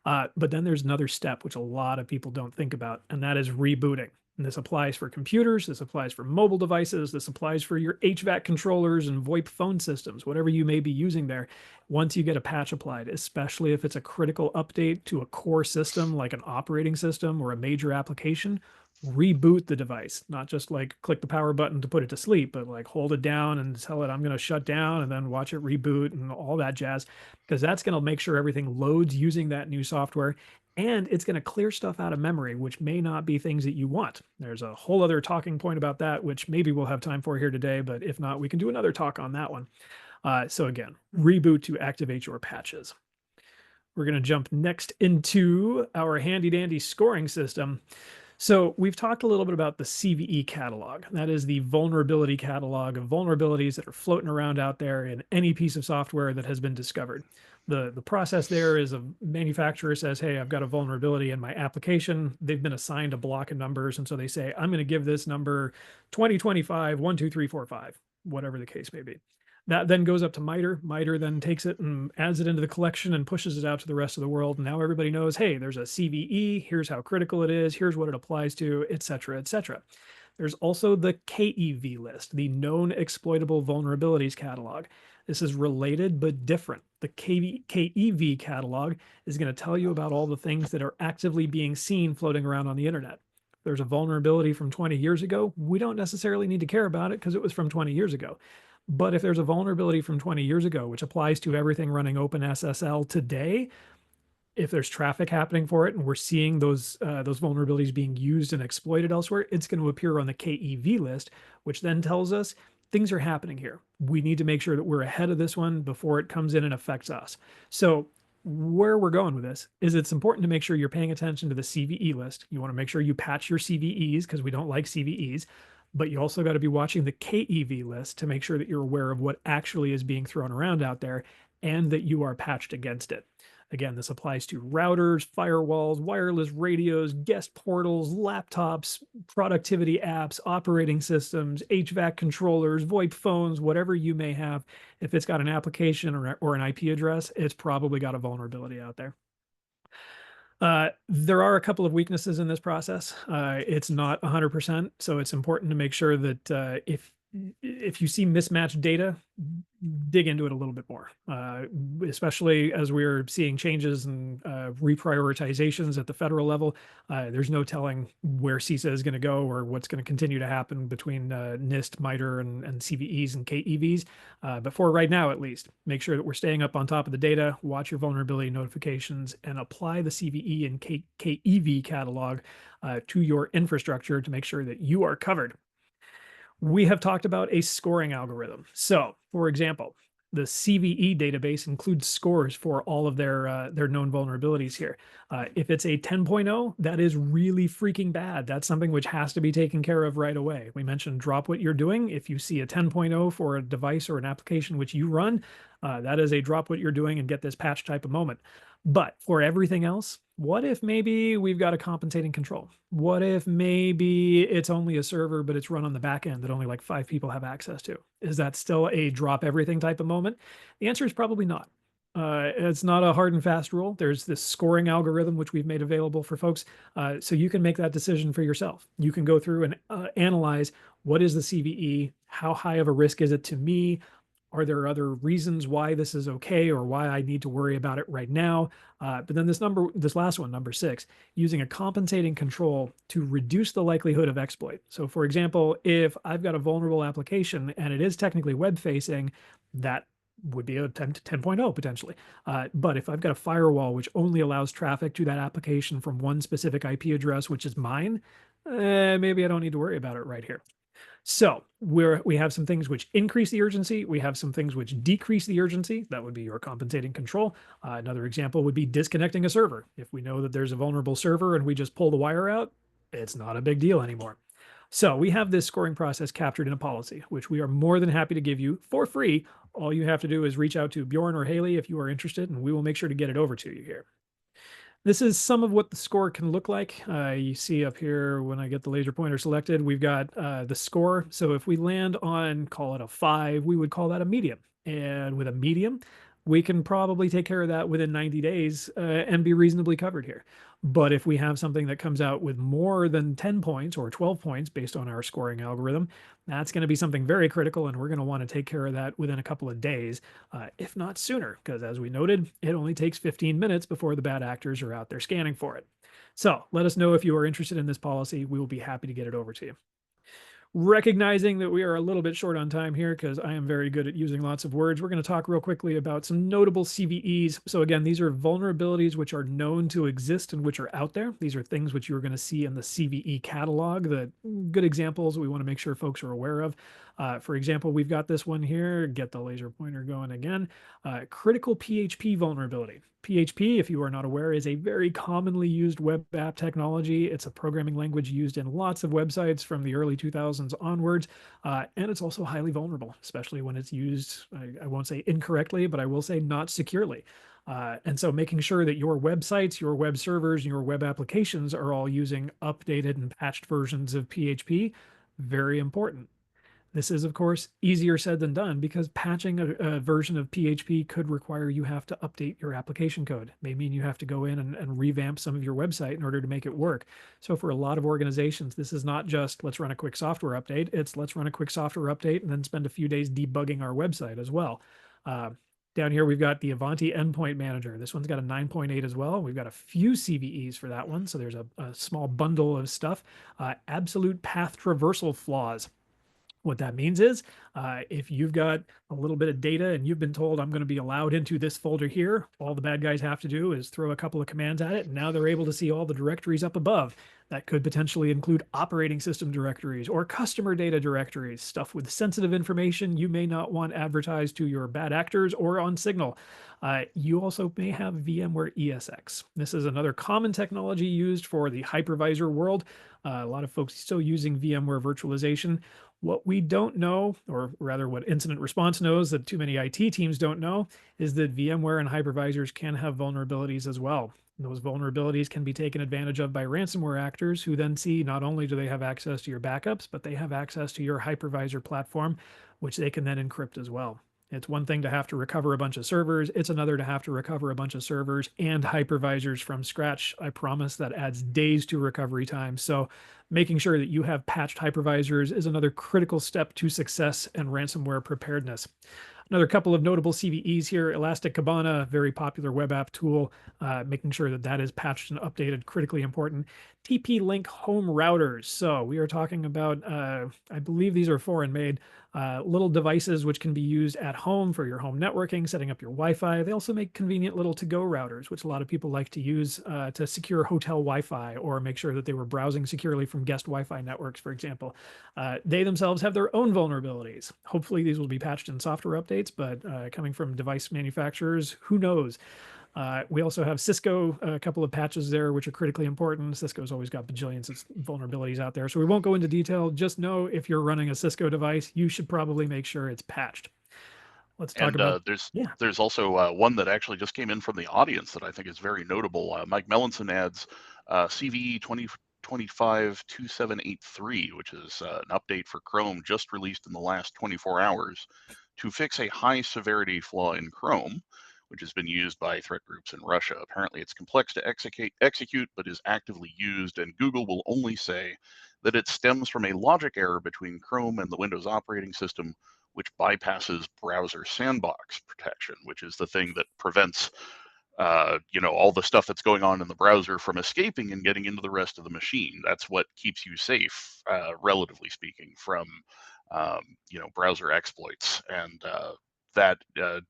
But then there's another step which a lot of people don't think about, and that is rebooting. And this applies for computers, this applies for mobile devices, this applies for your HVAC controllers and VoIP phone systems, whatever you may be using there. Once you get a patch applied, especially if it's a critical update to a core system like an operating system or a major application, reboot the device. Not just like click the power button to put it to sleep, but like hold it down and tell it I'm going to shut down and then watch it reboot and all that jazz, because that's going to make sure everything loads using that new software, and it's going to clear stuff out of memory, which may not be things that you want. There's a whole other talking point about that, which maybe we'll have time for here today, but if not, we can do another talk on that one. So again, reboot to activate your patches. We're going to jump next into our handy dandy scoring system. So we've talked a little bit about the CVE catalog. That is the vulnerability catalog of vulnerabilities that are floating around out there in any piece of software that has been discovered. The process there is a manufacturer says, hey, I've got a vulnerability in my application. They've been assigned a block of numbers. And so they say, I'm going to give this number 2025, 12345, whatever the case may be. That then goes up to MITRE. MITRE then takes it and adds it into the collection and pushes it out to the rest of the world. And now everybody knows, hey, there's a CVE, here's how critical it is, here's what it applies to, et cetera, et cetera. There's also the KEV list, the known exploitable vulnerabilities catalog. This is related but different. The KEV catalog is going to tell you about all the things that are actively being seen floating around on the internet. If there's a vulnerability from 20 years ago, we don't necessarily need to care about it because it was from 20 years ago. But if there's a vulnerability from 20 years ago, which applies to everything running OpenSSL today, if there's traffic happening for it and we're seeing those vulnerabilities being used and exploited elsewhere, it's going to appear on the KEV list, which then tells us things are happening here. We need to make sure that we're ahead of this one before it comes in and affects us. So where we're going with this is it's important to make sure you're paying attention to the CVE list. You want to make sure you patch your CVEs because we don't like CVEs, but you also got to be watching the KEV list to make sure that you're aware of what actually is being thrown around out there and that you are patched against it. Again, this applies to routers, firewalls, wireless radios, guest portals, laptops, productivity apps, operating systems, HVAC controllers, VoIP phones, whatever you may have. If it's got an application or an IP address, it's probably got a vulnerability out there. There are a couple of weaknesses in this process. It's not 100%, so it's important to make sure that if you see mismatched data, dig into it a little bit more, especially as we're seeing changes and reprioritizations at the federal level. There's no telling where CISA is going to go or what's going to continue to happen between NIST, MITRE, and CVEs and KEVs. But for right now, at least, make sure that we're staying up on top of the data, watch your vulnerability notifications, and apply the CVE and KEV catalog to your infrastructure to make sure that you are covered. We have talked about a scoring algorithm. So, for example, the CVE database includes scores for all of their known vulnerabilities here. If it's a 10.0, that is really freaking bad. That's something which has to be taken care of right away. We mentioned drop what you're doing. If you see a 10.0 for a device or an application which you run, that is a drop what you're doing and get this patch type of moment. But for everything else, what if maybe we've got a compensating control? What if maybe it's only a server, but it's run on the back end that only like 5 people have access to? Is that still a drop everything type of moment? The answer is probably not. It's not a hard and fast rule. There's this scoring algorithm, which we've made available for folks. So you can make that decision for yourself. You can go through and analyze what is the CVE? How high of a risk is it to me? Are there other reasons why this is okay or why I need to worry about it right now? But then this last one, number 6, using a compensating control to reduce the likelihood of exploit. So for example, if I've got a vulnerable application and it is technically web facing, that would be a 10.0 potentially. But if I've got a firewall which only allows traffic to that application from one specific IP address, which is mine, maybe I don't need to worry about it right here. So we have some things which increase the urgency. We have some things which decrease the urgency. That would be your compensating control. Another example would be disconnecting a server. If we know that there's a vulnerable server and we just pull the wire out, it's not a big deal anymore. So we have this scoring process captured in a policy, which we are more than happy to give you for free. All you have to do is reach out to Bjorn or Haley if you are interested, and we will make sure to get it over to you here. This is some of what the score can look like. You see up here when I get the laser pointer selected, we've got the score. So if we land on, call it a 5, we would call that a medium. And with a medium, we can probably take care of that within 90 days and be reasonably covered here. But if we have something that comes out with more than 10 points or 12 points based on our scoring algorithm, that's going to be something very critical, and we're going to want to take care of that within a couple of days, if not sooner, because as we noted, it only takes 15 minutes before the bad actors are out there scanning for it. So let us know if you are interested in this policy. We will be happy to get it over to you. Recognizing that we are a little bit short on time here because I am very good at using lots of words, we're going to talk real quickly about some notable CVEs. So again, these are vulnerabilities which are known to exist and which are out there. These are things which you're going to see in the CVE catalog. The good examples we want to make sure folks are aware of. For example, we've got this one here. Get the laser pointer going again. Critical PHP vulnerability. PHP, if you are not aware, is a very commonly used web app technology. It's a programming language used in lots of websites from the early 2000s onwards, and it's also highly vulnerable, especially when it's used, I won't say incorrectly, but I will say not securely. And so making sure that your websites, your web servers, and your web applications are all using updated and patched versions of PHP, very important. This is, of course, easier said than done because patching a version of PHP could require you have to update your application code. It may mean you have to go in and revamp some of your website in order to make it work. So for a lot of organizations, this is not just let's run a quick software update. It's let's run a quick software update and then spend a few days debugging our website as well. Down here, we've got the Avanti Endpoint Manager. This one's got a 9.8 as well. We've got a few CVEs for that one. So there's a small bundle of stuff. Absolute path traversal flaws. What that means is if you've got a little bit of data and you've been told I'm going to be allowed into this folder here, all the bad guys have to do is throw a couple of commands at it, and now they're able to see all the directories up above. That could potentially include operating system directories or customer data directories, stuff with sensitive information you may not want advertised to your bad actors or on Signal. You also may have VMware ESX. This is another common technology used for the hypervisor world. A lot of folks still using VMware virtualization. What we don't know, or rather what incident response knows that too many IT teams don't know, is that VMware and hypervisors can have vulnerabilities as well. Those vulnerabilities can be taken advantage of by ransomware actors who then see not only do they have access to your backups, but they have access to your hypervisor platform, which they can then encrypt as well. It's one thing to have to recover a bunch of servers. It's another to have to recover a bunch of servers and hypervisors from scratch. I promise that adds days to recovery time. So making sure that you have patched hypervisors is another critical step to success and ransomware preparedness. Another couple of notable CVEs here. Elastic Kibana, very popular web app tool, making sure that that is patched and updated, critically important. TP-Link home routers. So we are talking about, I believe these are foreign made, little devices which can be used at home for your home networking, setting up your Wi-Fi. They also make convenient little to-go routers, which a lot of people like to use to secure hotel Wi-Fi or make sure that they were browsing securely from guest Wi-Fi networks, for example. They themselves have their own vulnerabilities. Hopefully these will be patched in software updates, but coming from device manufacturers, who knows? We also have Cisco, a couple of patches there, which are critically important. Cisco's always got bajillions of vulnerabilities out there. So we won't go into detail. Just know if you're running a Cisco device, you should probably make sure it's patched. Let's talk And about, yeah. there's also one that actually just came in from the audience that I think is very notable. Mike Mellinson adds CVE 2025-2783, which is an update for Chrome just released in the last 24 hours to fix a high severity flaw in Chrome, which has been used by threat groups in Russia. Apparently it's complex to execute, but is actively used, and Google will only say that it stems from a logic error between Chrome and the Windows operating system, which bypasses browser sandbox protection, which is the thing that prevents all the stuff that's going on in the browser from escaping and getting into the rest of the machine. That's what keeps you safe, relatively speaking, from browser exploits. And that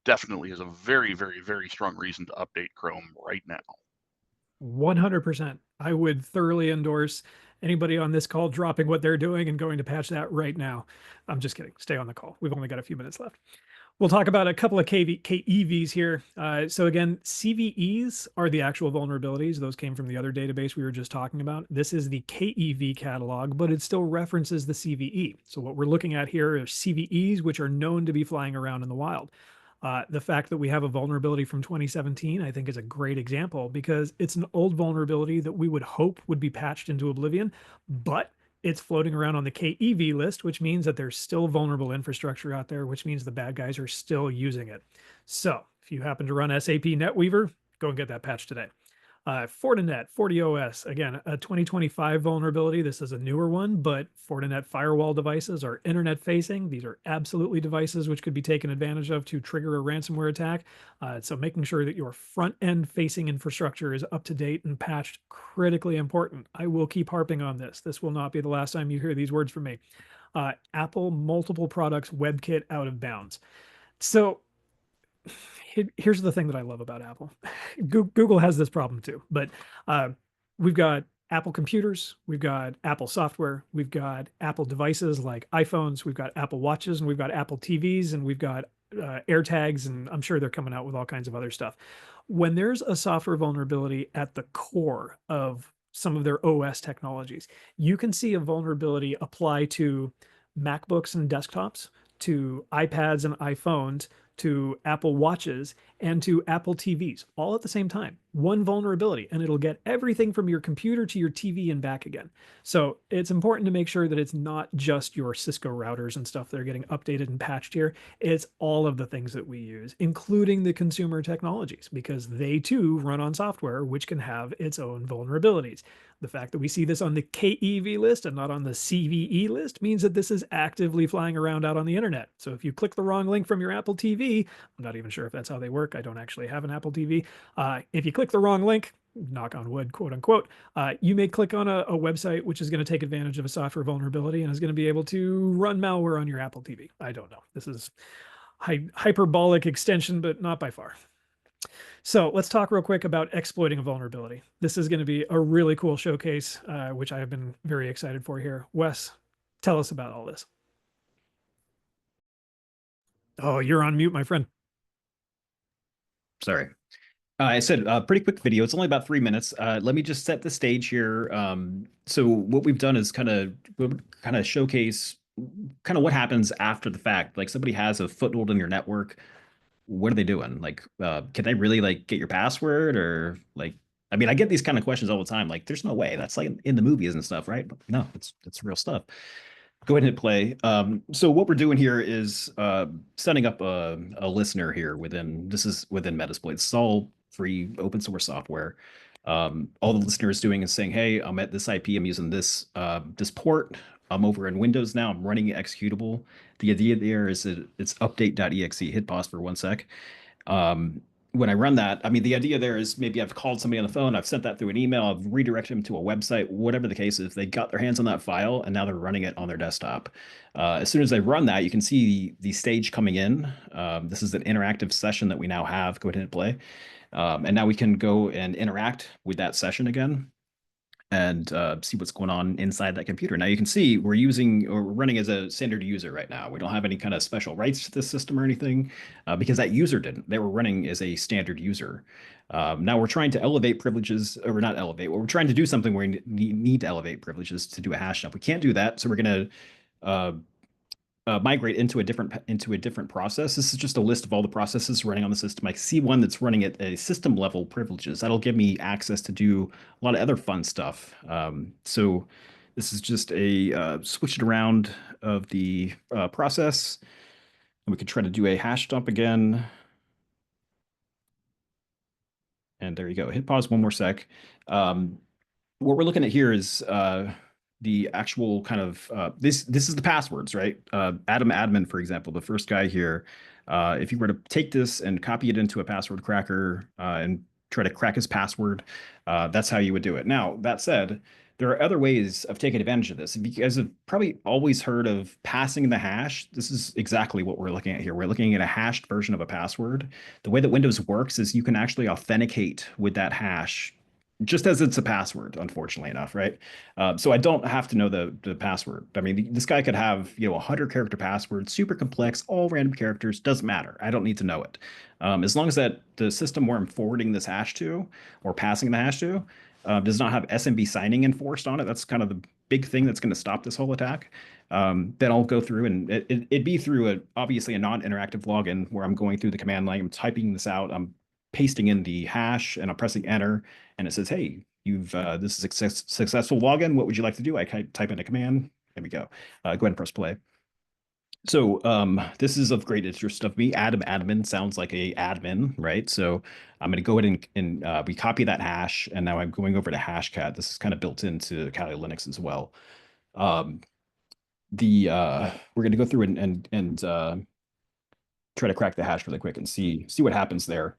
definitely is a very, very, very strong reason to update Chrome right now. 100%. I would thoroughly endorse anybody on this call dropping what they're doing and going to patch that right now. I'm just kidding. Stay on the call. We've only got a few minutes left. We'll talk about a couple of KEVs here. So again, CVEs are the actual vulnerabilities. Those came from the other database we were just talking about. This is the KEV catalog, but it still references the CVE. So what we're looking at here are CVEs, which are known to be flying around in the wild. The fact that we have a vulnerability from 2017, I think, is a great example because it's an old vulnerability that we would hope would be patched into oblivion, but it's floating around on the KEV list, which means that there's still vulnerable infrastructure out there, which means the bad guys are still using it. So if you happen to run SAP NetWeaver, go and get that patch today. Fortinet, FortiOS, again, a 2025 vulnerability. This is a newer one, but Fortinet firewall devices are internet facing. These are absolutely devices which could be taken advantage of to trigger a ransomware attack. So making sure that your front end facing infrastructure is up to date and patched, critically important. I will keep harping on this. This will not be the last time you hear these words from me. Apple multiple products WebKit out of bounds. So here's the thing that I love about Apple. Google has this problem too, but we've got Apple computers, we've got Apple software, we've got Apple devices like iPhones, we've got Apple watches, and we've got Apple TVs, and we've got AirTags, and I'm sure they're coming out with all kinds of other stuff. When there's a software vulnerability at the core of some of their OS technologies, you can see a vulnerability apply to MacBooks and desktops, to iPads and iPhones, to Apple watches, and to Apple TVs, all at the same time. One vulnerability, and it'll get everything from your computer to your TV and back again. So it's important to make sure that it's not just your Cisco routers and stuff that are getting updated and patched here. It's all of the things that we use, including the consumer technologies, because they too run on software, which can have its own vulnerabilities. The fact that we see this on the KEV list and not on the CVE list means that this is actively flying around out on the internet. So if you click the wrong link from your Apple TV, I'm not even sure if that's how they work. I don't actually have an Apple TV. If you click the wrong link, knock on wood, quote unquote, you may click on a website which is going to take advantage of a software vulnerability and is going to be able to run malware on your Apple TV. I don't know. This is hyperbolic extension, but not by far. So let's talk real quick about exploiting a vulnerability. This is going to be a really cool showcase, which I have been very excited for here. Wes, tell us about all this. Oh, you're on mute, my friend. Sorry. I said pretty quick video. It's only about 3 minutes. Let me just set the stage here. So what we've done is kind of showcase kind of what happens after the fact. Like somebody has a foothold in your network. What are they doing? Like, can they really like get your password or like? I mean, I get these kind of questions all the time. Like, there's no way. That's like in the movies and stuff, right? But no, it's real stuff. Go ahead and hit play. So what we're doing here is setting up a listener here this is within Metasploit. It's all free open source software. All the listener is doing is saying, hey, I'm at this IP, I'm using this port. I'm over in Windows now, I'm running executable. The idea there is that it's update.exe. Hit pause for 1 sec. When I run that, I mean, the idea there is maybe I've called somebody on the phone, I've sent that through an email, I've redirected them to a website, whatever the case is, they got their hands on that file and now they're running it on their desktop. As soon as they run that, you can see the stage coming in. This is an interactive session that we now have. Go ahead and hit play. And now we can go and interact with that session again and see what's going on inside that computer. Now you can see we're running as a standard user right now. We don't have any kind of special rights to this system or anything because that user didn't. They were running as a standard user. Now we're trying to elevate privileges, or not elevate. Well, we're trying to do something where we need to elevate privileges to do a hash dump. We can't do that, so we're going to migrate into a different process. This is just a list of all the processes running on the system. I see one that's running at a system level privileges. That'll give me access to do a lot of other fun stuff. So this is just a switch it around of the process. And we could try to do a hash dump again. And there you go. Hit pause 1 more sec. What we're looking at here is the actual kind of this is the passwords, right? Adam admin, for example, the first guy here. If you were to take this and copy it into a password cracker and try to crack his password, that's how you would do it. Now, that said, there are other ways of taking advantage of this. If you guys have probably always heard of passing the hash, this is exactly what we're looking at here. We're looking at a hashed version of a password. The way that Windows works is you can actually authenticate with that hash just as it's a password, unfortunately enough, right? So I don't have to know the password. I mean, this guy could have, 100-character password, super complex, all random characters, doesn't matter. I don't need to know it. As long as that the system where I'm forwarding this hash to or passing the hash to does not have SMB signing enforced on it, that's kind of the big thing that's going to stop this whole attack. Then I'll go through and it'd be through obviously a non-interactive login where I'm going through the command line, I'm typing this out, I'm pasting in the hash and I'm pressing enter and it says, hey, you've this is a successful login. What would you like to do? I type in a command. There we go. Go ahead and press play. So this is of great interest of me. Adam admin sounds like a admin, right? So I'm going to go ahead and we copy that hash, and now I'm going over to Hashcat. This is kind of built into Kali Linux as well. We're going to go through and try to crack the hash really quick and see what happens there.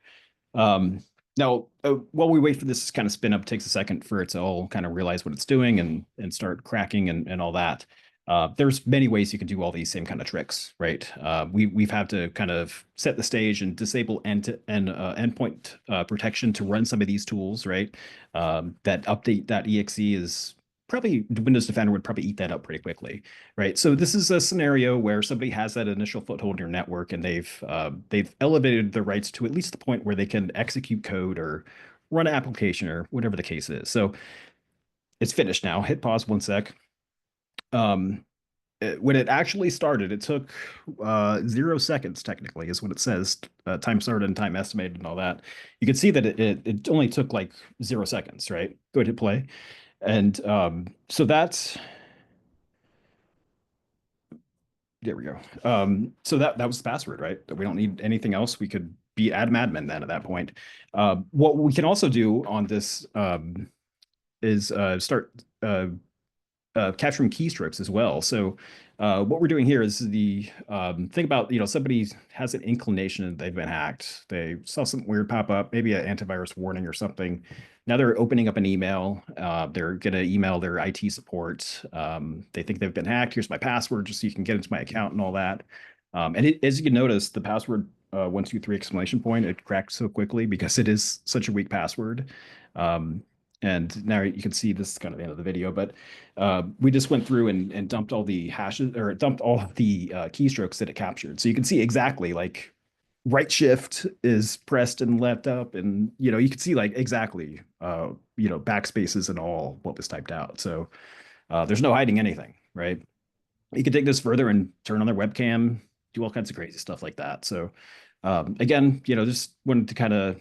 Now, while we wait for this to kind of spin up, takes a second for it to all kind of realize what it's doing and start cracking and all that. There's many ways you can do all these same kind of tricks, right? We've had to kind of set the stage and disable endpoint protection to run some of these tools, right? That update.exe is probably Windows Defender would probably eat that up pretty quickly, right? So this is a scenario where somebody has that initial foothold in your network and they've elevated their rights to at least the point where they can execute code or run an application or whatever the case is. So it's finished now. Hit pause 1 sec. When it actually started, it took 0 seconds, technically, is what it says. Time started and time estimated and all that. You can see that it only took like 0 seconds, right? Go ahead and hit play. And so that's, there we go. So that was the password, right? We don't need anything else. We could be admin then at that point. What we can also do on this is start capturing keystrokes as well. So what we're doing here is the thing about, somebody has an inclination that they've been hacked. They saw something weird pop up, maybe an antivirus warning or something. Now they're opening up an email. They're going to email their IT support. They think they've been hacked. Here's my password just so you can get into my account and all that. As you can notice, the password 123 exclamation point. It cracked so quickly because it is such a weak password. And now you can see this is kind of the end of the video, but we just went through and dumped all the hashes, or dumped all the keystrokes that it captured. So you can see exactly like right shift is pressed and left up, and you can see like exactly backspaces and all what was typed out. So there's no hiding anything, right? You can take this further and turn on their webcam, do all kinds of crazy stuff like that. So again, just wanted to kind of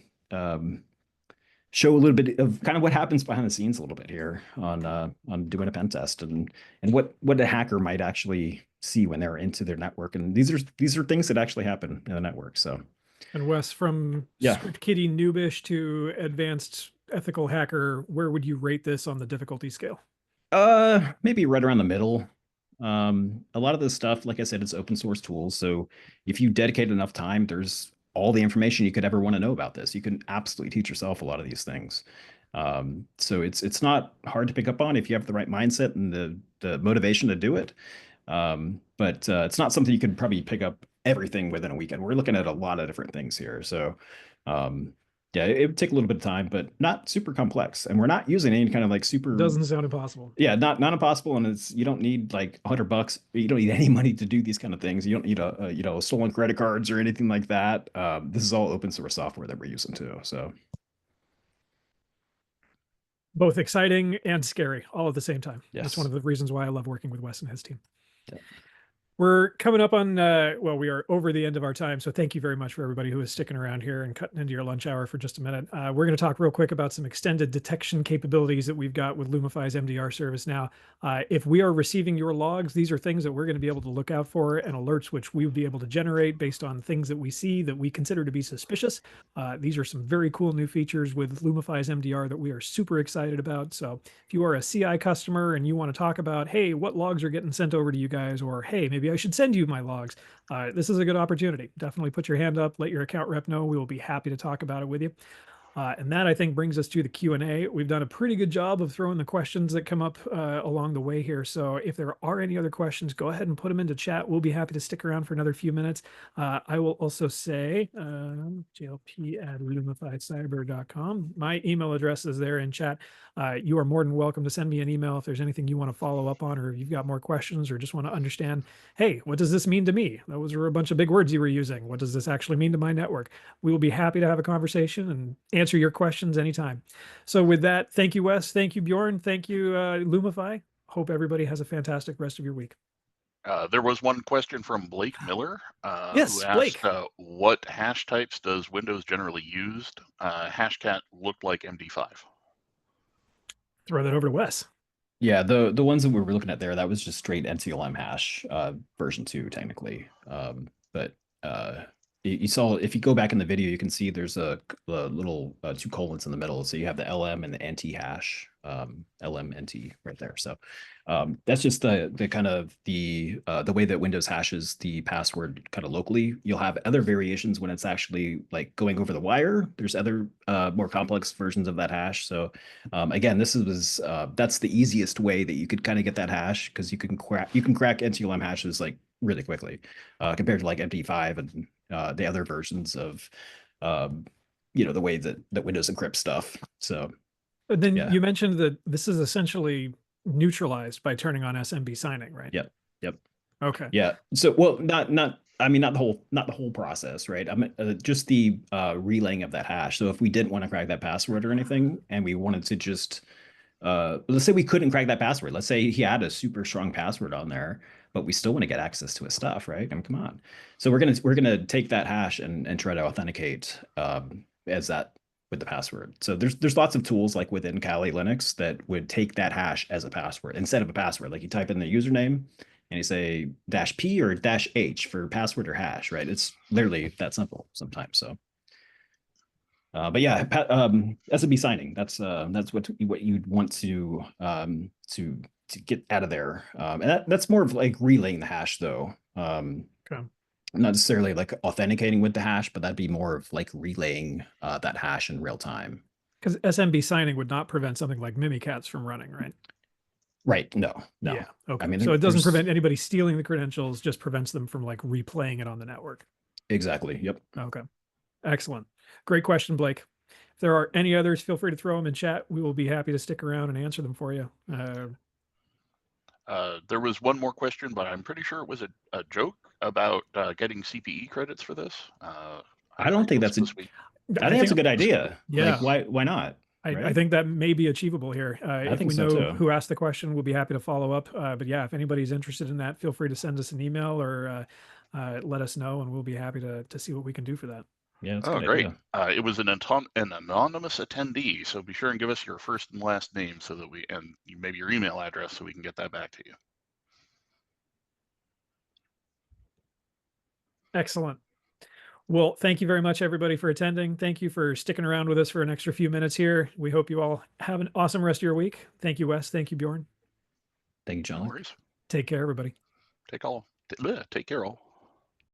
show a little bit of kind of what happens behind the scenes a little bit here on doing a pen test, and what a hacker might actually see when they're into their network. And these are things that actually happen in the network. So And Wes, from yeah, script kiddie noobish to advanced ethical hacker, where would you rate this on the difficulty scale? maybe right around the middle. A lot of this stuff, like I said, it's open source tools. So if you dedicate enough time, there's all the information you could ever want to know about this. You can absolutely teach yourself a lot of these things. So it's not hard to pick up on if you have the right mindset and the motivation to do it. But it's not something you could probably pick up everything within a weekend. We're looking at a lot of different things here. So yeah, it would take a little bit of time, but not super complex. And we're not using any kind of like super Doesn't sound impossible. yeah, not impossible. And you don't need like $100. You don't need any money to do these kind of things. You don't need stolen credit cards or anything like that. This is all open source software that we're using too. So Both exciting and scary all at the same time. yes. That's one of the reasons why I love working with Wes and his team. Yeah. We're coming up on, well, we are over the end of our time. So thank you very much for everybody who is sticking around here and cutting into your lunch hour for just a minute. We're going to talk real quick about some extended detection capabilities that we've got with Lumifi's MDR service now. If we are receiving your logs, these are things that we're going to be able to look out for, and alerts which we will be able to generate based on things that we see that we consider to be suspicious. These are some very cool new features with Lumifi's MDR that we are super excited about. So if you are a CI customer and you want to talk about, hey, what logs are getting sent over to you guys, or hey, maybe I should send you my logs, this is a good opportunity. Definitely put your hand up, let your account rep know. We will be happy to talk about it with you. And that, I think, brings us to the Q&A. We've done a pretty good job of throwing the questions that come up along the way here. So if there are any other questions, go ahead and put them into chat. We'll be happy to stick around for another few minutes. I will also say jlp@lumificyber.com. My email address is there in chat. You are more than welcome to send me an email if there's anything you want to follow up on, or if you've got more questions, or just want to understand, hey, what does this mean to me? Those were a bunch of big words you were using. What does this actually mean to my network? We will be happy to have a conversation and answer your questions anytime. So with that, thank you, Wes. Thank you, Bjorn. Thank you, Lumify. Hope everybody has a fantastic rest of your week. There was one question from Blake Miller, Yes, who asked, Blake. what hash types does Windows generally use? Hashcat looked like MD5. Throw that over to Wes. Yeah, the ones that we were looking at there, that was just straight NCLM hash, version 2 technically. But you saw, if you go back in the video, you can see there's a little 2 colons in the middle. So you have the LM and the NT hash, LM NT right there. So that's just the kind of the way that Windows hashes the password kind of locally. You'll have other variations when it's actually like going over the wire. There's other more complex versions of that hash. So again, that's the easiest way that you could kind of get that hash, because you can crack NTLM hashes like really quickly compared to like MD5 and the other versions of the way that Windows encrypts stuff. So But then yeah. you mentioned that this is essentially neutralized by turning on SMB signing, right? Yep. Okay. Yeah. So, well, not the whole process, right? I mean, just the relaying of that hash. So if we didn't want to crack that password or anything, and we wanted to just let's say we couldn't crack that password. Let's say he had a super strong password on there, but we still want to get access to his stuff, right? I mean, come on. So we're gonna take that hash and try to authenticate as that with the password. So there's lots of tools like within Kali Linux that would take that hash as a password instead of a password. Like you type in the username and you say -p or -h for password or hash, right? It's literally that simple sometimes. So but yeah, SMB signing, that's what you'd want to get out of there. And that's more of like relaying the hash though. Okay. Not necessarily like authenticating with the hash, but that'd be more of like relaying that hash in real time. Because SMB signing would not prevent something like Mimikatz from running, right? Right. No. Yeah. Okay. I mean, so it doesn't prevent anybody stealing the credentials, just prevents them from like replaying it on the network. Exactly. Yep. Okay. Excellent. Great question, Blake. If there are any others, feel free to throw them in chat. We will be happy to stick around and answer them for you. There was one more question, but I'm pretty sure it was a joke about getting CVE credits for this. I don't think that's a, supposed to be. I think that's a good idea. Yeah. Like, why not? I Right? think that may be achievable here. I If think we so know too. who asked the question, we'll be happy to follow up. But yeah, if anybody's interested in that, feel free to send us an email or let us know, and we'll be happy to see what we can do for that. Yeah, that's a Oh, good great. idea. It was an anonymous attendee, so be sure and give us your first and last name so that maybe your email address so we can get that back to you. Excellent. Well, thank you very much, everybody, for attending. Thank you for sticking around with us for an extra few minutes here. We hope you all have an awesome rest of your week. Thank you, Wes. Thank you, Bjorn. Thank you, No John. worries. Take care, everybody. Take care all.